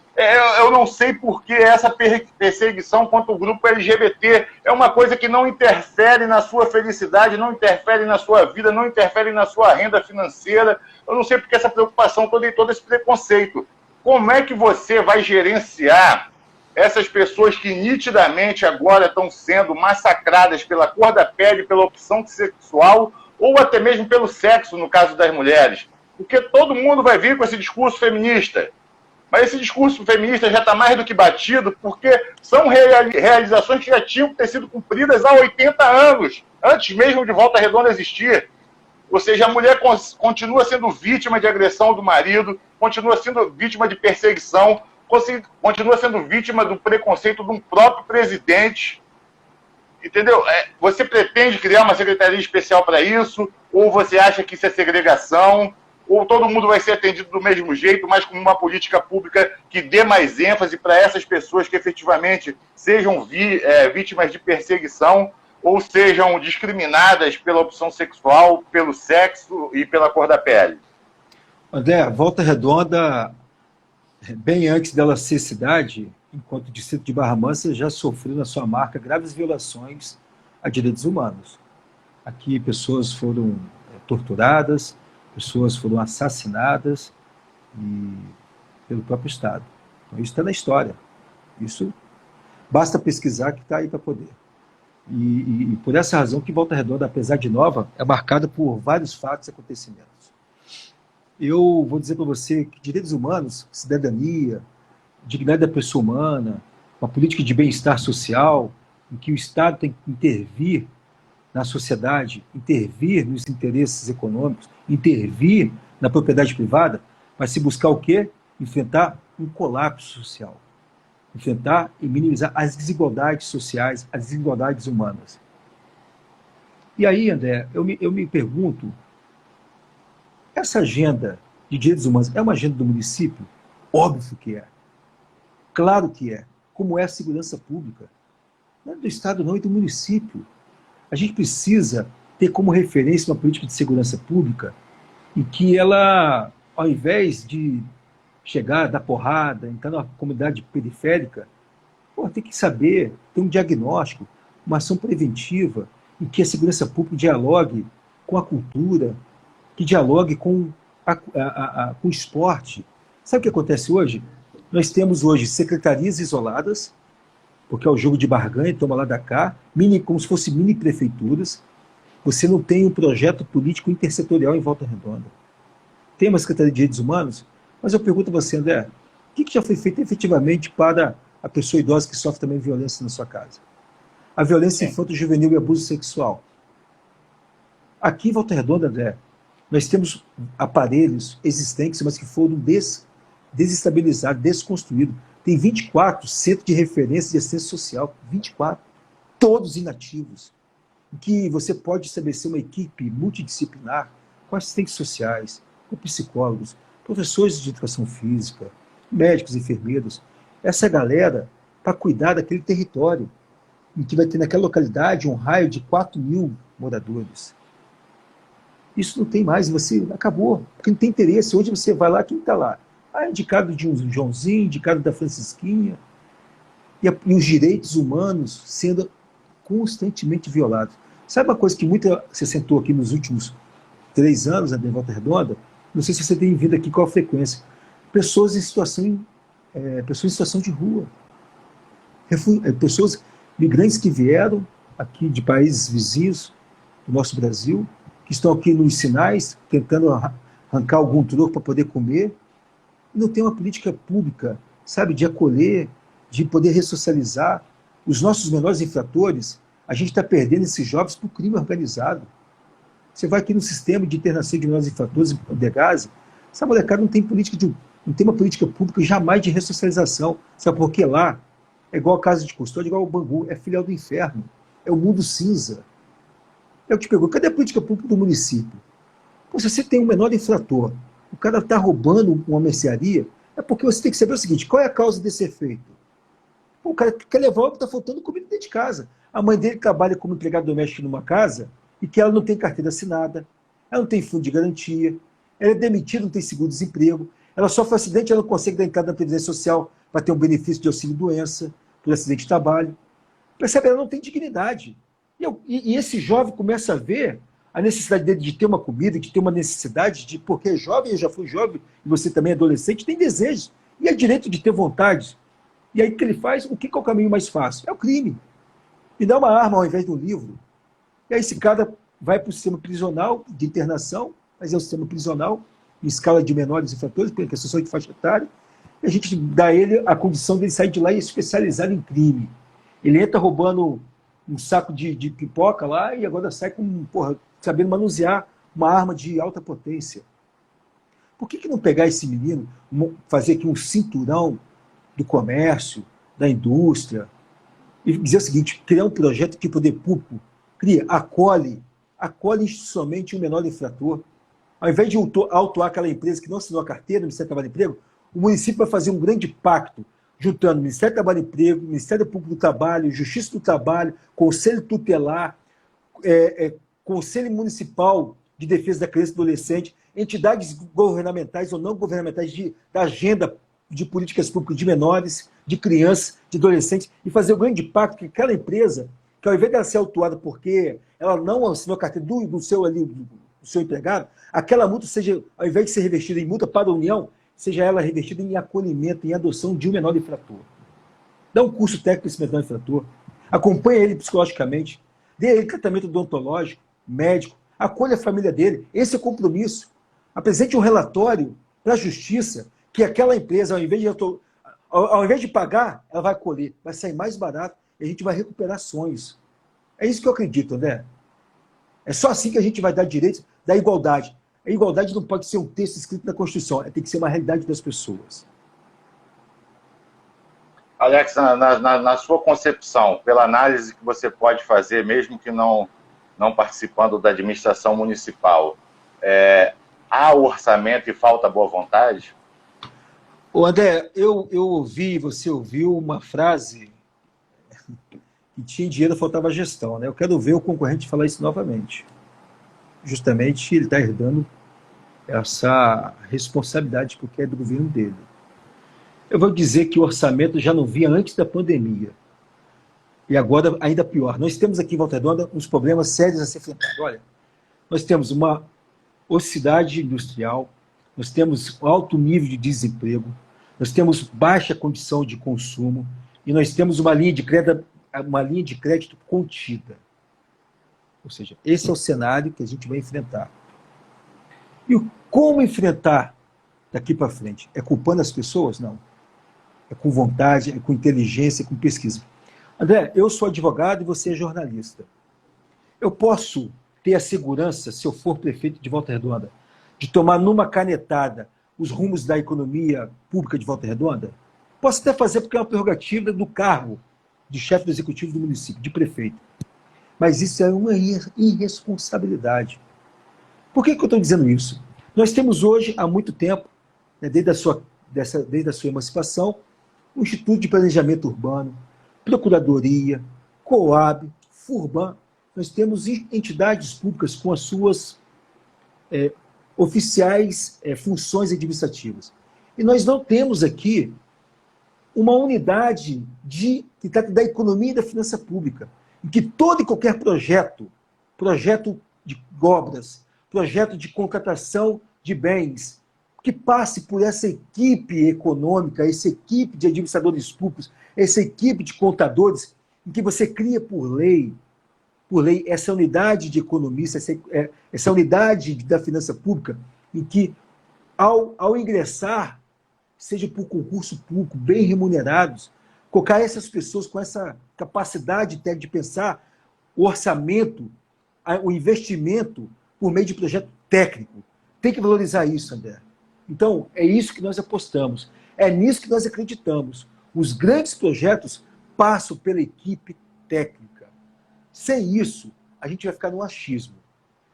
Eu não sei por que essa perseguição contra o grupo LGBT é uma coisa que não interfere na sua felicidade, não interfere na sua vida, não interfere na sua renda financeira. Eu não sei por que essa preocupação toda e todo esse preconceito. Como é que você vai gerenciar essas pessoas que nitidamente agora estão sendo massacradas pela cor da pele, pela opção sexual ou até mesmo pelo sexo, no caso das mulheres? Porque todo mundo vai vir com esse discurso feminista. Mas esse discurso feminista já está mais do que batido, porque são realizações que já tinham que ter sido cumpridas há 80 anos, antes mesmo de Volta Redonda existir. Ou seja, a mulher continua sendo vítima de agressão do marido, continua sendo vítima de perseguição, continua sendo vítima do preconceito de um próprio presidente. Entendeu? Você pretende criar uma secretaria especial para isso? Ou você acha que isso é segregação? Ou todo mundo vai ser atendido do mesmo jeito, mas com uma política pública que dê mais ênfase para essas pessoas que efetivamente sejam vítimas de perseguição ou sejam discriminadas pela opção sexual, pelo sexo e pela cor da pele? André, Volta Redonda, bem antes dela ser cidade, enquanto distrito de Barra Mansa, já sofreu na sua marca graves violações a direitos humanos. Aqui pessoas foram torturadas, pessoas foram assassinadas pelo próprio Estado. Então, isso está na história. Isso basta pesquisar que está aí para poder. E por essa razão que Volta Redonda, apesar de nova, é marcada por vários fatos e acontecimentos. Eu vou dizer para você que direitos humanos, cidadania, dignidade da pessoa humana, uma política de bem-estar social, em que o Estado tem que intervir na sociedade, intervir nos interesses econômicos, intervir na propriedade privada, mas se buscar o quê? Enfrentar um colapso social. Enfrentar e minimizar as desigualdades sociais, as desigualdades humanas. E aí, André, eu me pergunto, essa agenda de direitos humanos é uma agenda do município? Óbvio que é. Claro que é. Como é a segurança pública. Não é do Estado, não, é do município. A gente precisa ter como referência uma política de segurança pública em que ela, ao invés de chegar, dar porrada, entrar numa comunidade periférica, tem que saber, ter um diagnóstico, uma ação preventiva, em que a segurança pública dialogue com a cultura, que dialogue com o esporte. Sabe o que acontece hoje? Nós temos hoje secretarias isoladas, porque é o jogo de barganha, toma lá da cá, como se fossem mini prefeituras. Você não tem um projeto político intersetorial em Volta Redonda. Tem uma Secretaria de Direitos Humanos, mas eu pergunto a você, André, o que já foi feito efetivamente para a pessoa idosa que sofre também violência na sua casa? A violência infanto-juvenil e abuso sexual. Aqui em Volta Redonda, André, nós temos aparelhos existentes, mas que foram desestabilizados, desconstruídos. Tem 24 centros de referência de assistência social, 24, todos inativos, em que você pode estabelecer uma equipe multidisciplinar com assistentes sociais, com psicólogos, professores de educação física, médicos, enfermeiros. Essa galera para cuidar daquele território, em que vai ter naquela localidade um raio de 4.000 moradores. Isso não tem mais, você acabou, porque não tem interesse. Hoje você vai lá, quem está lá? Indicado de um Joãozinho, indicado da Francisquinha, e os direitos humanos sendo constantemente violados. Sabe uma coisa que você sentou aqui nos últimos 3 anos, em Volta Redonda? Não sei se você tem vindo aqui com a frequência. Pessoas em situação de rua. Pessoas migrantes que vieram aqui de países vizinhos do nosso Brasil, que estão aqui nos sinais, tentando arrancar algum troco para poder comer, e não tem uma política pública, sabe, de acolher, de poder ressocializar. Os nossos menores infratores, a gente está perdendo esses jovens para o crime organizado. Você vai aqui no sistema de internação de menores infratores, o DEGASE, essa molecada não tem uma política pública jamais de ressocialização. Sabe por que lá É igual a casa de custódia, igual ao Bangu, é filial do inferno. É o mundo cinza. Eu te pergunto, cadê a política pública do município? Pô, se você tem um menor infrator, o cara está roubando uma mercearia, é porque você tem que saber o seguinte, qual é a causa desse efeito? Pô, o cara quer levar o que está faltando comida dentro de casa. A mãe dele trabalha como empregada doméstica numa casa e que ela não tem carteira assinada, ela não tem fundo de garantia, ela é demitida, não tem seguro-desemprego, ela sofre um acidente, ela não consegue dar entrada na Previdência Social para ter um benefício de auxílio-doença por acidente de trabalho. Percebe? Ela não tem dignidade. E esse jovem começa a ver a necessidade dele de ter uma comida, de ter uma necessidade, porque é jovem, eu já fui jovem, e você também é adolescente, tem desejos. E é direito de ter vontade. E aí o que ele faz? O que é o caminho mais fácil? É o crime. Me dá uma arma ao invés de um livro. E aí esse cara vai para o sistema prisional de internação, mas é o sistema prisional, em escala de menores infratores, porque é questão de faixa etária, e a gente dá a ele a condição de ele sair de lá e especializar em crime. Ele entra roubando um saco de pipoca lá e agora sai com, sabendo manusear uma arma de alta potência. Por que não pegar esse menino, fazer aqui um cinturão do comércio, da indústria, e dizer o seguinte, criar um projeto que o poder público cria, acolhe institucionalmente um menor infrator. Ao invés de autuar aquela empresa que não assinou a carteira do Ministério do Trabalho e Emprego, o município vai fazer um grande pacto, juntando o Ministério do Trabalho e Emprego, Ministério Público do Trabalho, Justiça do Trabalho, Conselho Tutelar, Conselho Municipal de Defesa da Criança e do Adolescente, entidades governamentais ou não governamentais da agenda de políticas públicas de menores, de crianças, de adolescentes, e fazer um grande pacto que aquela empresa, que ao invés dela ser autuada porque ela não assinou a carteira do seu empregado, aquela multa seja, ao invés de ser revestida em multa para a União, seja ela revestida em acolhimento, em adoção de um menor infrator. Dá um curso técnico para esse menor infrator, acompanha ele psicologicamente, dê a ele tratamento odontológico, médico, acolha a família dele, esse é o compromisso. Apresente um relatório para a Justiça que aquela empresa, ao invés de pagar, ela vai acolher, vai sair mais barato e a gente vai recuperar sonhos. É isso que eu acredito, André. É só assim que a gente vai dar direitos da igualdade. A igualdade não pode ser um texto escrito na Constituição, tem que ser uma realidade das pessoas. Alex, na sua concepção, pela análise que você pode fazer, mesmo que não participando da administração municipal, há orçamento e falta boa vontade? Ô André, eu ouvi, você ouviu uma frase que tinha dinheiro, faltava gestão, né? Eu quero ver o concorrente falar isso novamente. Justamente ele está herdando essa responsabilidade porque é do governo dele. Eu vou dizer que o orçamento já não vinha antes da pandemia. E agora, ainda pior. Nós temos aqui em Volta Redonda uns problemas sérios a ser enfrentados. Olha, nós temos uma ociosidade industrial, nós temos alto nível de desemprego, nós temos baixa condição de consumo e nós temos uma linha de crédito contida. Ou seja, esse é o cenário que a gente vai enfrentar. E como enfrentar daqui para frente? É culpando as pessoas? Não. É com vontade, é com inteligência, é com pesquisa. André, eu sou advogado e você é jornalista. Eu posso ter a segurança, se eu for prefeito de Volta Redonda, de tomar numa canetada os rumos da economia pública de Volta Redonda? Posso até fazer porque é uma prerrogativa do cargo de chefe do executivo do município, de prefeito. Mas isso é uma irresponsabilidade. Por que eu estou dizendo isso? Nós temos hoje, há muito tempo, né, desde a sua emancipação, o Instituto de Planejamento Urbano, Procuradoria, Coab, Furban. Nós temos entidades públicas com as suas oficiais funções administrativas. E nós não temos aqui uma unidade que trata da economia e da finança pública, em que todo e qualquer projeto de obras, projeto de contratação de bens, que passe por essa equipe econômica, essa equipe de administradores públicos, essa equipe de contadores, em que você cria por lei, essa unidade de economistas, essa unidade da finança pública, em que, ao ingressar, seja por concurso público, bem remunerados, colocar essas pessoas com essa capacidade de pensar o orçamento, o investimento por meio de projeto técnico. Tem que valorizar isso, André. Então, é isso que nós apostamos. É nisso que nós acreditamos. Os grandes projetos passo pela equipe técnica. Sem isso, a gente vai ficar no achismo.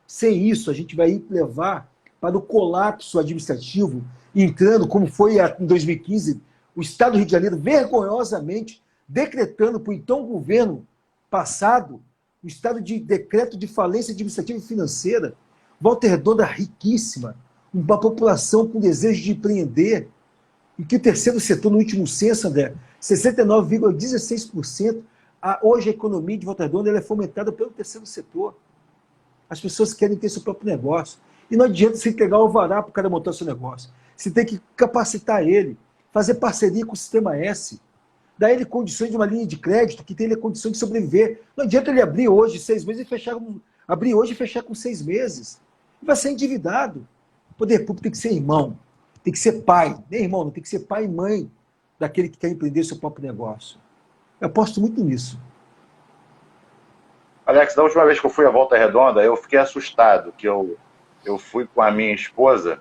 Sem isso, a gente vai levar para o colapso administrativo, entrando, como foi em 2015, o Estado do Rio de Janeiro, vergonhosamente, decretando para o então governo passado o estado de decreto de falência administrativa e financeira. Volta Redonda riquíssima, uma população com desejo de empreender, e que o terceiro setor, no último censo, André, 69,16%, hoje a economia de Volta Redonda ela é fomentada pelo terceiro setor. As pessoas querem ter seu próprio negócio. E não adianta você entregar o alvará para o cara montar seu negócio. Você tem que capacitar ele, fazer parceria com o Sistema S, dar ele condições de uma linha de crédito que tenha condições de sobreviver. Não adianta ele abrir hoje 6 meses e fechar abrir hoje e fechar com 6 meses. Vai ser endividado. O poder público tem que ser irmão, tem que ser pai. Nem irmão, não tem que ser pai e mãe daquele que quer empreender seu próprio negócio. Eu aposto muito nisso. Alex, da última vez que eu fui à Volta Redonda, eu fiquei assustado, que eu fui com a minha esposa,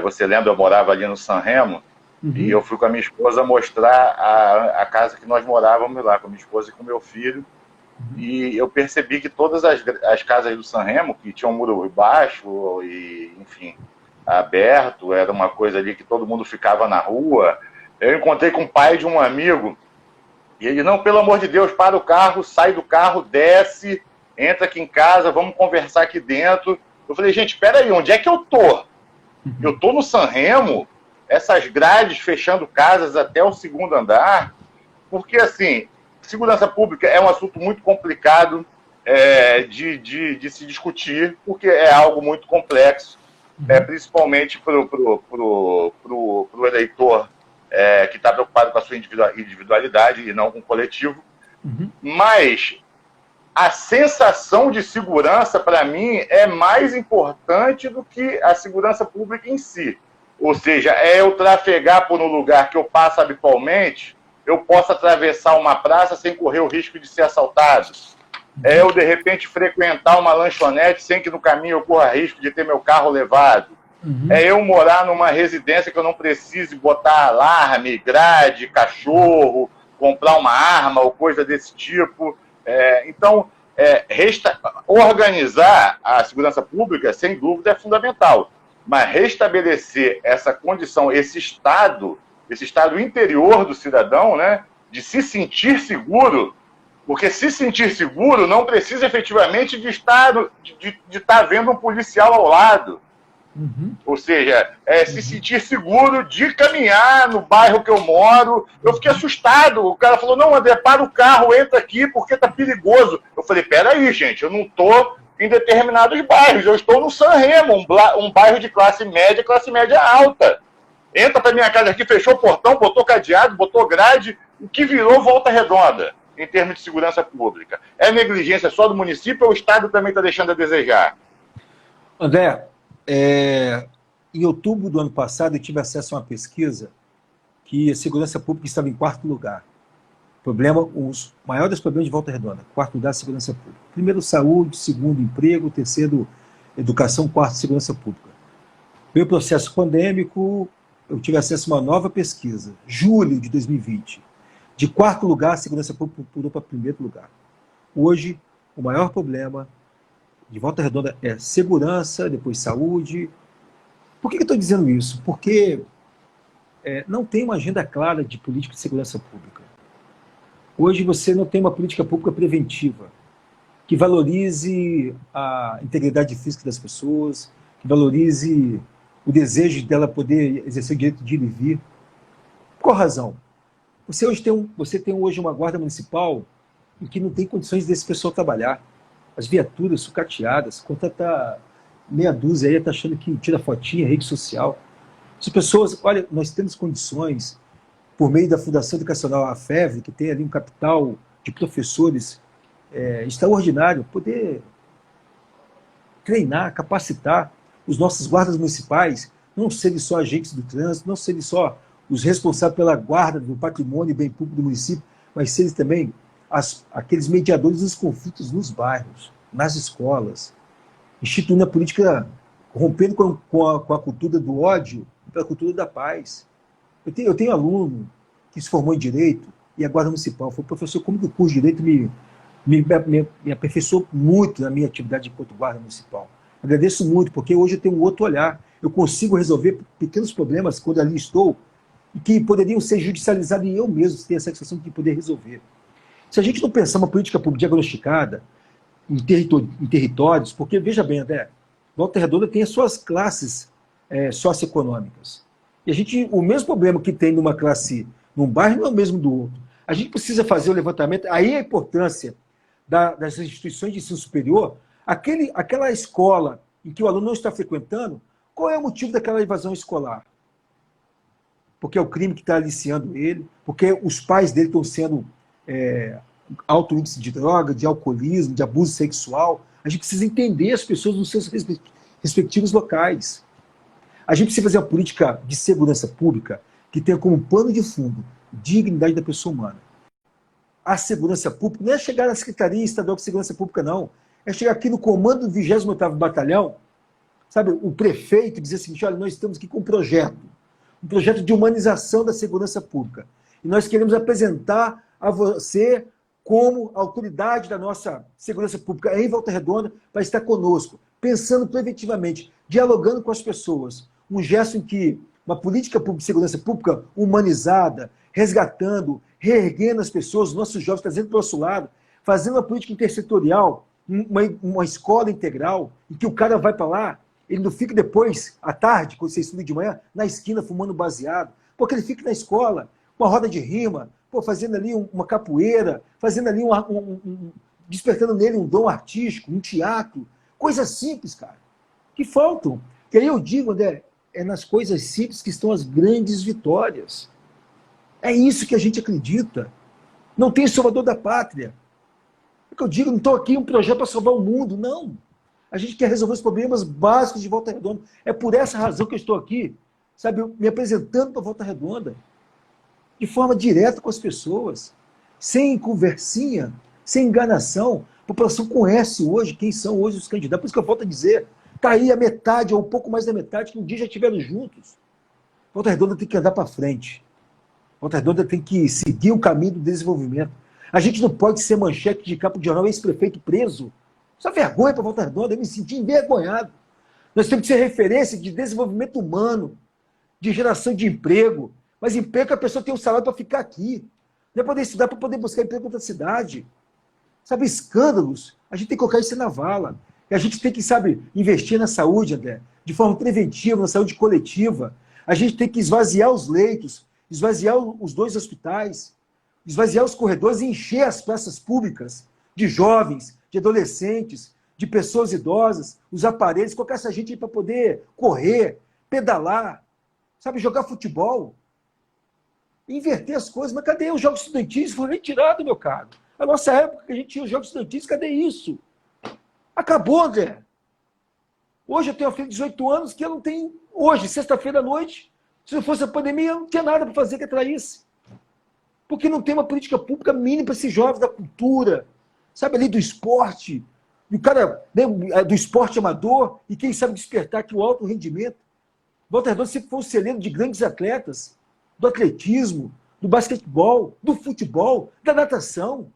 você lembra, eu morava ali no Sanremo, e eu fui com a minha esposa mostrar a casa que nós morávamos lá, com a minha esposa e com o meu filho, e eu percebi que todas as casas do Sanremo, que tinham um muro baixo, e, enfim, aberto, era uma coisa ali que todo mundo ficava na rua. Eu encontrei com o pai de um amigo, e ele, não, pelo amor de Deus, para o carro, sai do carro, desce, entra aqui em casa, vamos conversar aqui dentro. Eu falei, gente, espera aí, onde é que eu tô? Eu tô no Sanremo, essas grades fechando casas até o 2º andar, porque, assim, segurança pública é um assunto muito complicado de se discutir, porque é algo muito complexo, principalmente para o eleitor que está preocupado com a sua individualidade e não com o coletivo. Mas a sensação de segurança, para mim, é mais importante do que a segurança pública em si. Ou seja, é eu trafegar por um lugar que eu passo habitualmente, eu posso atravessar uma praça sem correr o risco de ser assaltado. É eu, de repente, frequentar uma lanchonete sem que no caminho eu corra risco de ter meu carro levado. É eu morar numa residência que eu não precise botar alarme, grade, cachorro, comprar uma arma ou coisa desse tipo. Então, organizar a segurança pública, sem dúvida, é fundamental. Mas restabelecer essa condição, esse estado interior do cidadão, né, de se sentir seguro, porque se sentir seguro não precisa efetivamente de estar vendo um policial ao lado. Ou seja, se sentir seguro de caminhar no bairro que eu moro. Eu fiquei assustado. O cara falou, não, André, para o carro, entra aqui porque tá perigoso. Eu falei, peraí, gente, eu não estou em determinados bairros, eu estou no Sanremo, um bairro de classe média alta. Entra para minha casa aqui, fechou o portão, botou cadeado, botou grade, o que virou Volta Redonda, em termos de segurança pública. É negligência só do município ou o Estado também está deixando a desejar? André, em outubro do ano passado eu tive acesso a uma pesquisa que a segurança pública estava em 4º lugar. Os maiores problemas de Volta Redonda. 4º lugar, segurança pública. Primeiro, saúde. 2º, emprego. 3º, educação. 4º, segurança pública. Pelo processo pandêmico, eu tive acesso a uma nova pesquisa, julho de 2020. De 4º lugar, a segurança pública pulou para 1º lugar. Hoje, o maior problema de Volta Redonda é segurança, depois saúde. Por que eu estou dizendo isso? Porque não tem uma agenda clara de política de segurança pública. Hoje você não tem uma política pública preventiva que valorize a integridade física das pessoas, que valorize o desejo dela poder exercer o direito de ir e vir. Por qual razão? Você tem hoje uma guarda municipal em que não tem condições desse pessoal trabalhar. As viaturas sucateadas, contrata meia dúzia aí, está achando que tira fotinha, rede social. As pessoas, olha, nós temos condições, por meio da Fundação Educacional AFEV, que tem ali um capital de professores extraordinário, poder treinar, capacitar os nossos guardas municipais, não serem só agentes do trânsito, não serem só os responsáveis pela guarda do patrimônio e bem público do município, mas serem também aqueles mediadores dos conflitos nos bairros, nas escolas, instituindo a política, rompendo com a cultura do ódio pela cultura da paz. Eu tenho aluno que se formou em Direito, e a Guarda Municipal. Foi professor, como que o curso de Direito me aperfeiçoou muito na minha atividade enquanto Guarda Municipal. Agradeço muito, porque hoje eu tenho um outro olhar. Eu consigo resolver pequenos problemas quando ali estou, e que poderiam ser judicializados, e eu mesmo tenho essa sensação de poder resolver. Se a gente não pensar uma política pública diagnosticada em territórios, porque, veja bem, André, Volta Redonda tem as suas classes socioeconômicas. E o mesmo problema que tem numa classe, num bairro, não é o mesmo do outro. A gente precisa fazer o levantamento, aí a importância das instituições de ensino superior, aquela escola em que o aluno não está frequentando, qual é o motivo daquela evasão escolar? Porque é o crime que está aliciando ele, porque os pais dele estão sendo alto índice de droga, de alcoolismo, de abuso sexual. A gente precisa entender as pessoas nos seus respectivos locais. A gente precisa fazer uma política de segurança pública que tenha como pano de fundo dignidade da pessoa humana. A segurança pública não é chegar na Secretaria Estadual de Segurança Pública, não. É chegar aqui no comando do 28º Batalhão, sabe, o prefeito dizer o seguinte: olha, nós estamos aqui com um projeto de humanização da segurança pública. E nós queremos apresentar a você como autoridade da nossa segurança pública em Volta Redonda para estar conosco, pensando preventivamente, dialogando com as pessoas. Um gesto em que uma política de segurança pública humanizada, resgatando, reerguendo as pessoas, os nossos jovens, trazendo para o nosso lado, fazendo uma política intersetorial, uma escola integral, em que o cara vai para lá, ele não fica depois, à tarde, quando você estuda de manhã, na esquina fumando baseado, porque ele fica na escola, com uma roda de rima, fazendo ali uma capoeira, fazendo ali despertando nele um dom artístico, um teatro, coisas simples, cara, que faltam. E aí eu digo, André, é nas coisas simples que estão as grandes vitórias. É isso que a gente acredita. Não tem salvador da pátria. É que eu digo, não estou aqui um projeto para salvar o mundo, não. A gente quer resolver os problemas básicos de Volta Redonda. É por essa razão que eu estou aqui, sabe, me apresentando para Volta Redonda, de forma direta com as pessoas, sem conversinha, sem enganação. A população conhece hoje quem são hoje os candidatos. Por isso que eu volto a dizer, está aí a metade, ou um pouco mais da metade, que um dia já estiveram juntos. Volta Redonda tem que andar para frente. Volta Redonda tem que seguir o caminho do desenvolvimento. A gente não pode ser manchete de capa de jornal, ex-prefeito preso. Isso é vergonha para Volta Redonda, eu me senti envergonhado. Nós temos que ser referência de desenvolvimento humano, de geração de emprego, mas emprego que a pessoa tem um salário para ficar aqui. Não é poder estudar para poder buscar emprego em outra cidade. Sabe, escândalos, a gente tem que colocar isso na vala. E a gente tem que, sabe, investir na saúde, André, de forma preventiva, na saúde coletiva. A gente tem que esvaziar os leitos, esvaziar os 2 hospitais, esvaziar os corredores e encher as praças públicas de jovens, de adolescentes, de pessoas idosas, os aparelhos, colocar essa gente aí para poder correr, pedalar, sabe, jogar futebol. Inverter as coisas. Mas cadê os jogos estudantis? Foi retirado, meu caro. A nossa época que a gente tinha os jogos estudantis, cadê isso? Acabou, André. Hoje eu tenho uma filha de 18 anos que eu não tenho... Hoje, sexta-feira à noite, se não fosse a pandemia, eu não tinha nada para fazer que atraísse. Porque não tem uma política pública mínima para esses jovens da cultura, sabe, ali do esporte, do cara, né, do esporte amador, e quem sabe despertar aqui o alto rendimento. Volta Redonda sempre foi um celeiro de grandes atletas, do atletismo, do basquetebol, do futebol, da natação.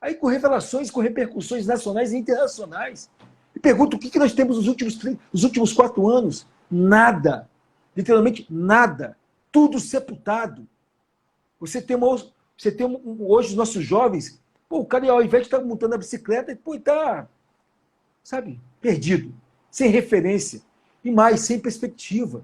Aí com revelações, com repercussões nacionais e internacionais. E pergunto, o que nós temos nos últimos 4 anos? Nada. Literalmente nada. Tudo sepultado. Você tem hoje os nossos jovens, o cara ao invés de estar montando a bicicleta, está, sabe, perdido, sem referência, e mais, sem perspectiva.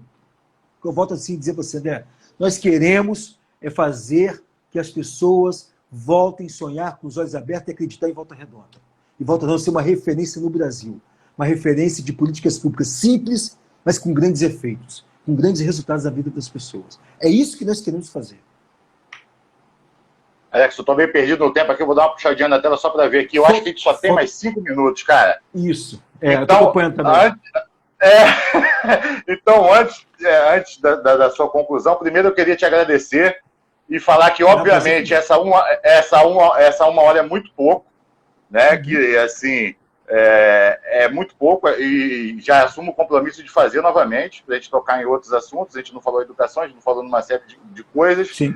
Eu volto assim a dizer para você, André, nós queremos fazer que as pessoas voltem a sonhar com os olhos abertos e acreditar em Volta Redonda. E Volta Redonda ser uma referência no Brasil, uma referência de políticas públicas simples, mas com grandes efeitos, com grandes resultados na vida das pessoas. É isso que nós queremos fazer. Alex, eu estou meio perdido no tempo aqui, eu vou dar uma puxadinha na tela só para ver aqui. Eu acho que a gente só tem mais 5 minutos, cara. Isso. Então, eu estou acompanhando também. Então, antes da sua conclusão, primeiro eu queria te agradecer e falar que, obviamente, essa uma hora é muito pouco, né? Que, assim, é muito pouco e já assumo o compromisso de fazer novamente, para a gente tocar em outros assuntos. A gente não falou educação, a gente não falou numa série de coisas. Sim.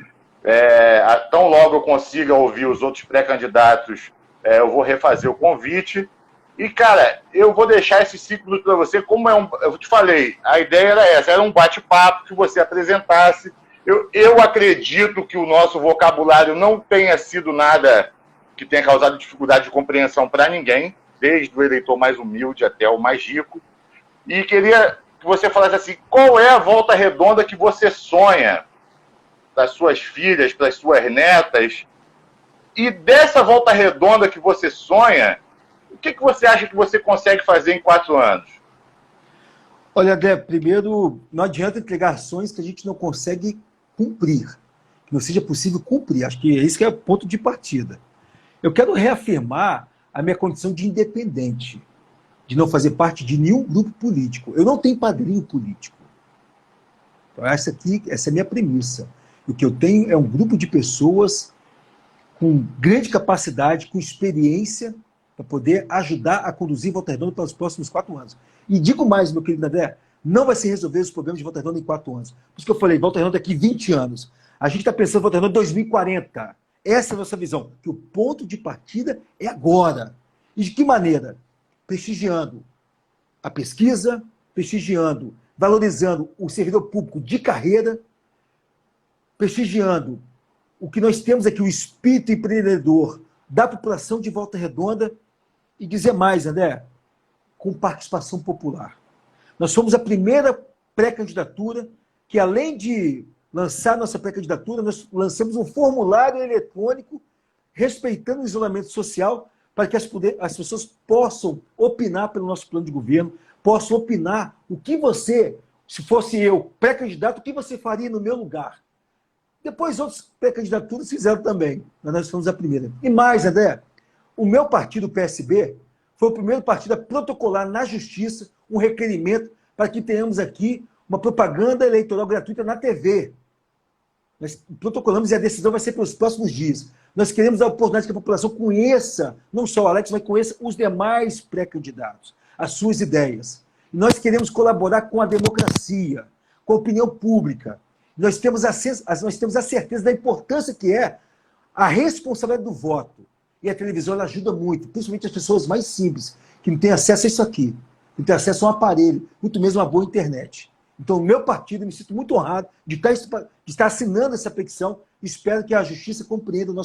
Tão logo eu consiga ouvir os outros pré-candidatos, eu vou refazer o convite. E, cara, eu vou deixar esse 5 minutos para você. Como eu te falei, a ideia era essa, era um bate-papo que você apresentasse. Eu acredito que o nosso vocabulário não tenha sido nada que tenha causado dificuldade de compreensão para ninguém, desde o eleitor mais humilde até o mais rico. E queria que você falasse assim, qual é a volta redonda que você sonha para as suas filhas, para as suas netas? E dessa volta redonda que você sonha, o que você acha que você consegue fazer em 4 anos? Olha, André, primeiro, não adianta entregar ações que a gente não consegue cumprir, que não seja possível cumprir. Acho que esse que é o ponto de partida. Eu quero reafirmar a minha condição de independente, de não fazer parte de nenhum grupo político. Eu não tenho padrinho político. Então, essa é a minha premissa. O que eu tenho é um grupo de pessoas com grande capacidade, com experiência, para poder ajudar a conduzir Volta Redonda pelos próximos 4 anos. E digo mais, meu querido André, não vai se resolver os problemas de Volta Redonda em 4 anos. Por isso que eu falei, Volta Redonda daqui 20 anos. A gente está pensando em Volta Redonda em 2040. Essa é a nossa visão, que o ponto de partida é agora. E de que maneira? Prestigiando a pesquisa, prestigiando, valorizando o servidor público de carreira, prestigiando o que nós temos aqui, o espírito empreendedor da população de Volta Redonda, e dizer mais, André, com participação popular. Nós somos a primeira pré-candidatura que, além de lançar nossa pré-candidatura, nós lançamos um formulário eletrônico respeitando o isolamento social para que as pessoas possam opinar pelo nosso plano de governo, possam opinar o que você, se fosse eu, pré-candidato, o que você faria no meu lugar. Depois outras pré-candidaturas fizeram também, mas nós fomos a primeira. E mais, André, o meu partido, o PSB, foi o primeiro partido a protocolar na Justiça um requerimento para que tenhamos aqui uma propaganda eleitoral gratuita na TV. Nós protocolamos e a decisão vai ser pelos próximos dias. Nós queremos a oportunidade que a população conheça, não só o Alex, mas conheça os demais pré-candidatos, as suas ideias. E nós queremos colaborar com a democracia, com a opinião pública. Nós temos a certeza da importância que é a responsabilidade do voto. E a televisão ela ajuda muito, principalmente as pessoas mais simples, que não têm acesso a isso aqui, que não têm acesso a um aparelho, muito mesmo a boa internet. Então, o meu partido, eu me sinto muito honrado de estar assinando essa petição e espero que a Justiça compreenda o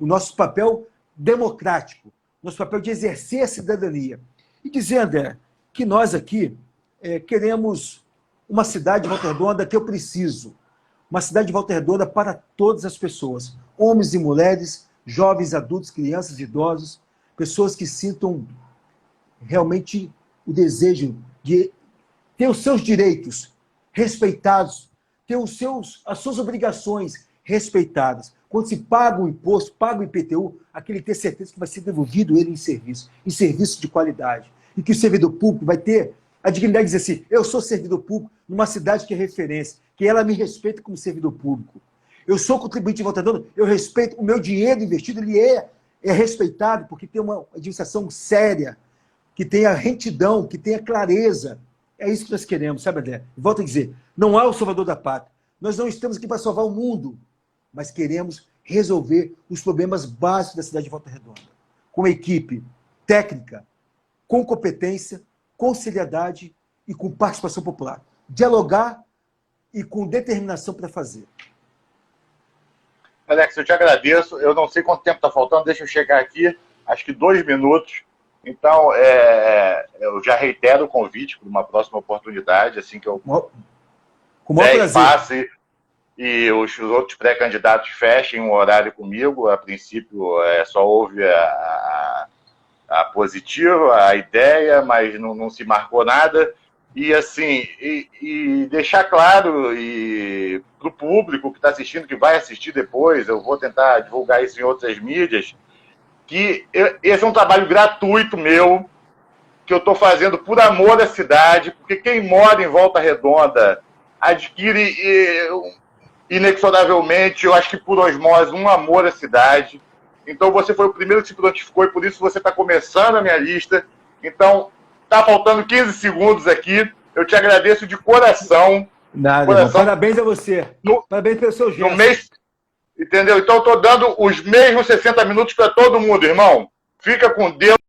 nosso papel democrático, nosso papel de exercer a cidadania. E dizer, André, que nós aqui queremos uma cidade de Volta Redonda que eu preciso, uma cidade de Volta Redonda para todas as pessoas, homens e mulheres, jovens, adultos, crianças, idosos, pessoas que sintam realmente o desejo de ter os seus direitos respeitados, ter as suas obrigações respeitadas. Quando se paga o imposto, paga o IPTU, aquele ter certeza que vai ser devolvido ele em serviço de qualidade. E que o servidor público vai ter a dignidade de dizer assim, eu sou servidor público numa cidade que é referência, que ela me respeita como servidor público. Eu sou contribuinte de Volta Redonda, eu respeito o meu dinheiro investido, ele é respeitado porque tem uma administração séria, que tenha retidão, que tenha clareza. É isso que nós queremos, sabe, André? Volto a dizer, não há o salvador da pátria. Nós não estamos aqui para salvar o mundo, mas queremos resolver os problemas básicos da cidade de Volta Redonda. Com equipe técnica, com competência, com seriedade e com participação popular. Dialogar e com determinação para fazer. Alex, eu te agradeço. Eu não sei quanto tempo está faltando, deixa eu chegar aqui, acho que 2 minutos. Então, eu já reitero o convite para uma próxima oportunidade, assim que eu com o maior prazer. Passe e os outros pré-candidatos fechem um horário comigo. A princípio, só houve a positiva, a ideia, mas não se marcou nada. E assim, e deixar claro para o público que está assistindo, que vai assistir depois, eu vou tentar divulgar isso em outras mídias, que esse é um trabalho gratuito meu, que eu estou fazendo por amor à cidade, porque quem mora em Volta Redonda adquire inexoravelmente, eu acho que por osmose, um amor à cidade. Então você foi o primeiro que se prontificou e por isso você está começando a minha lista. Então, está faltando 15 segundos aqui. Eu te agradeço de coração. Nada, coração. Parabéns a você. Parabéns pelo seu gesto. Entendeu? Então eu estou dando os mesmos 60 minutos para todo mundo, irmão. Fica com Deus.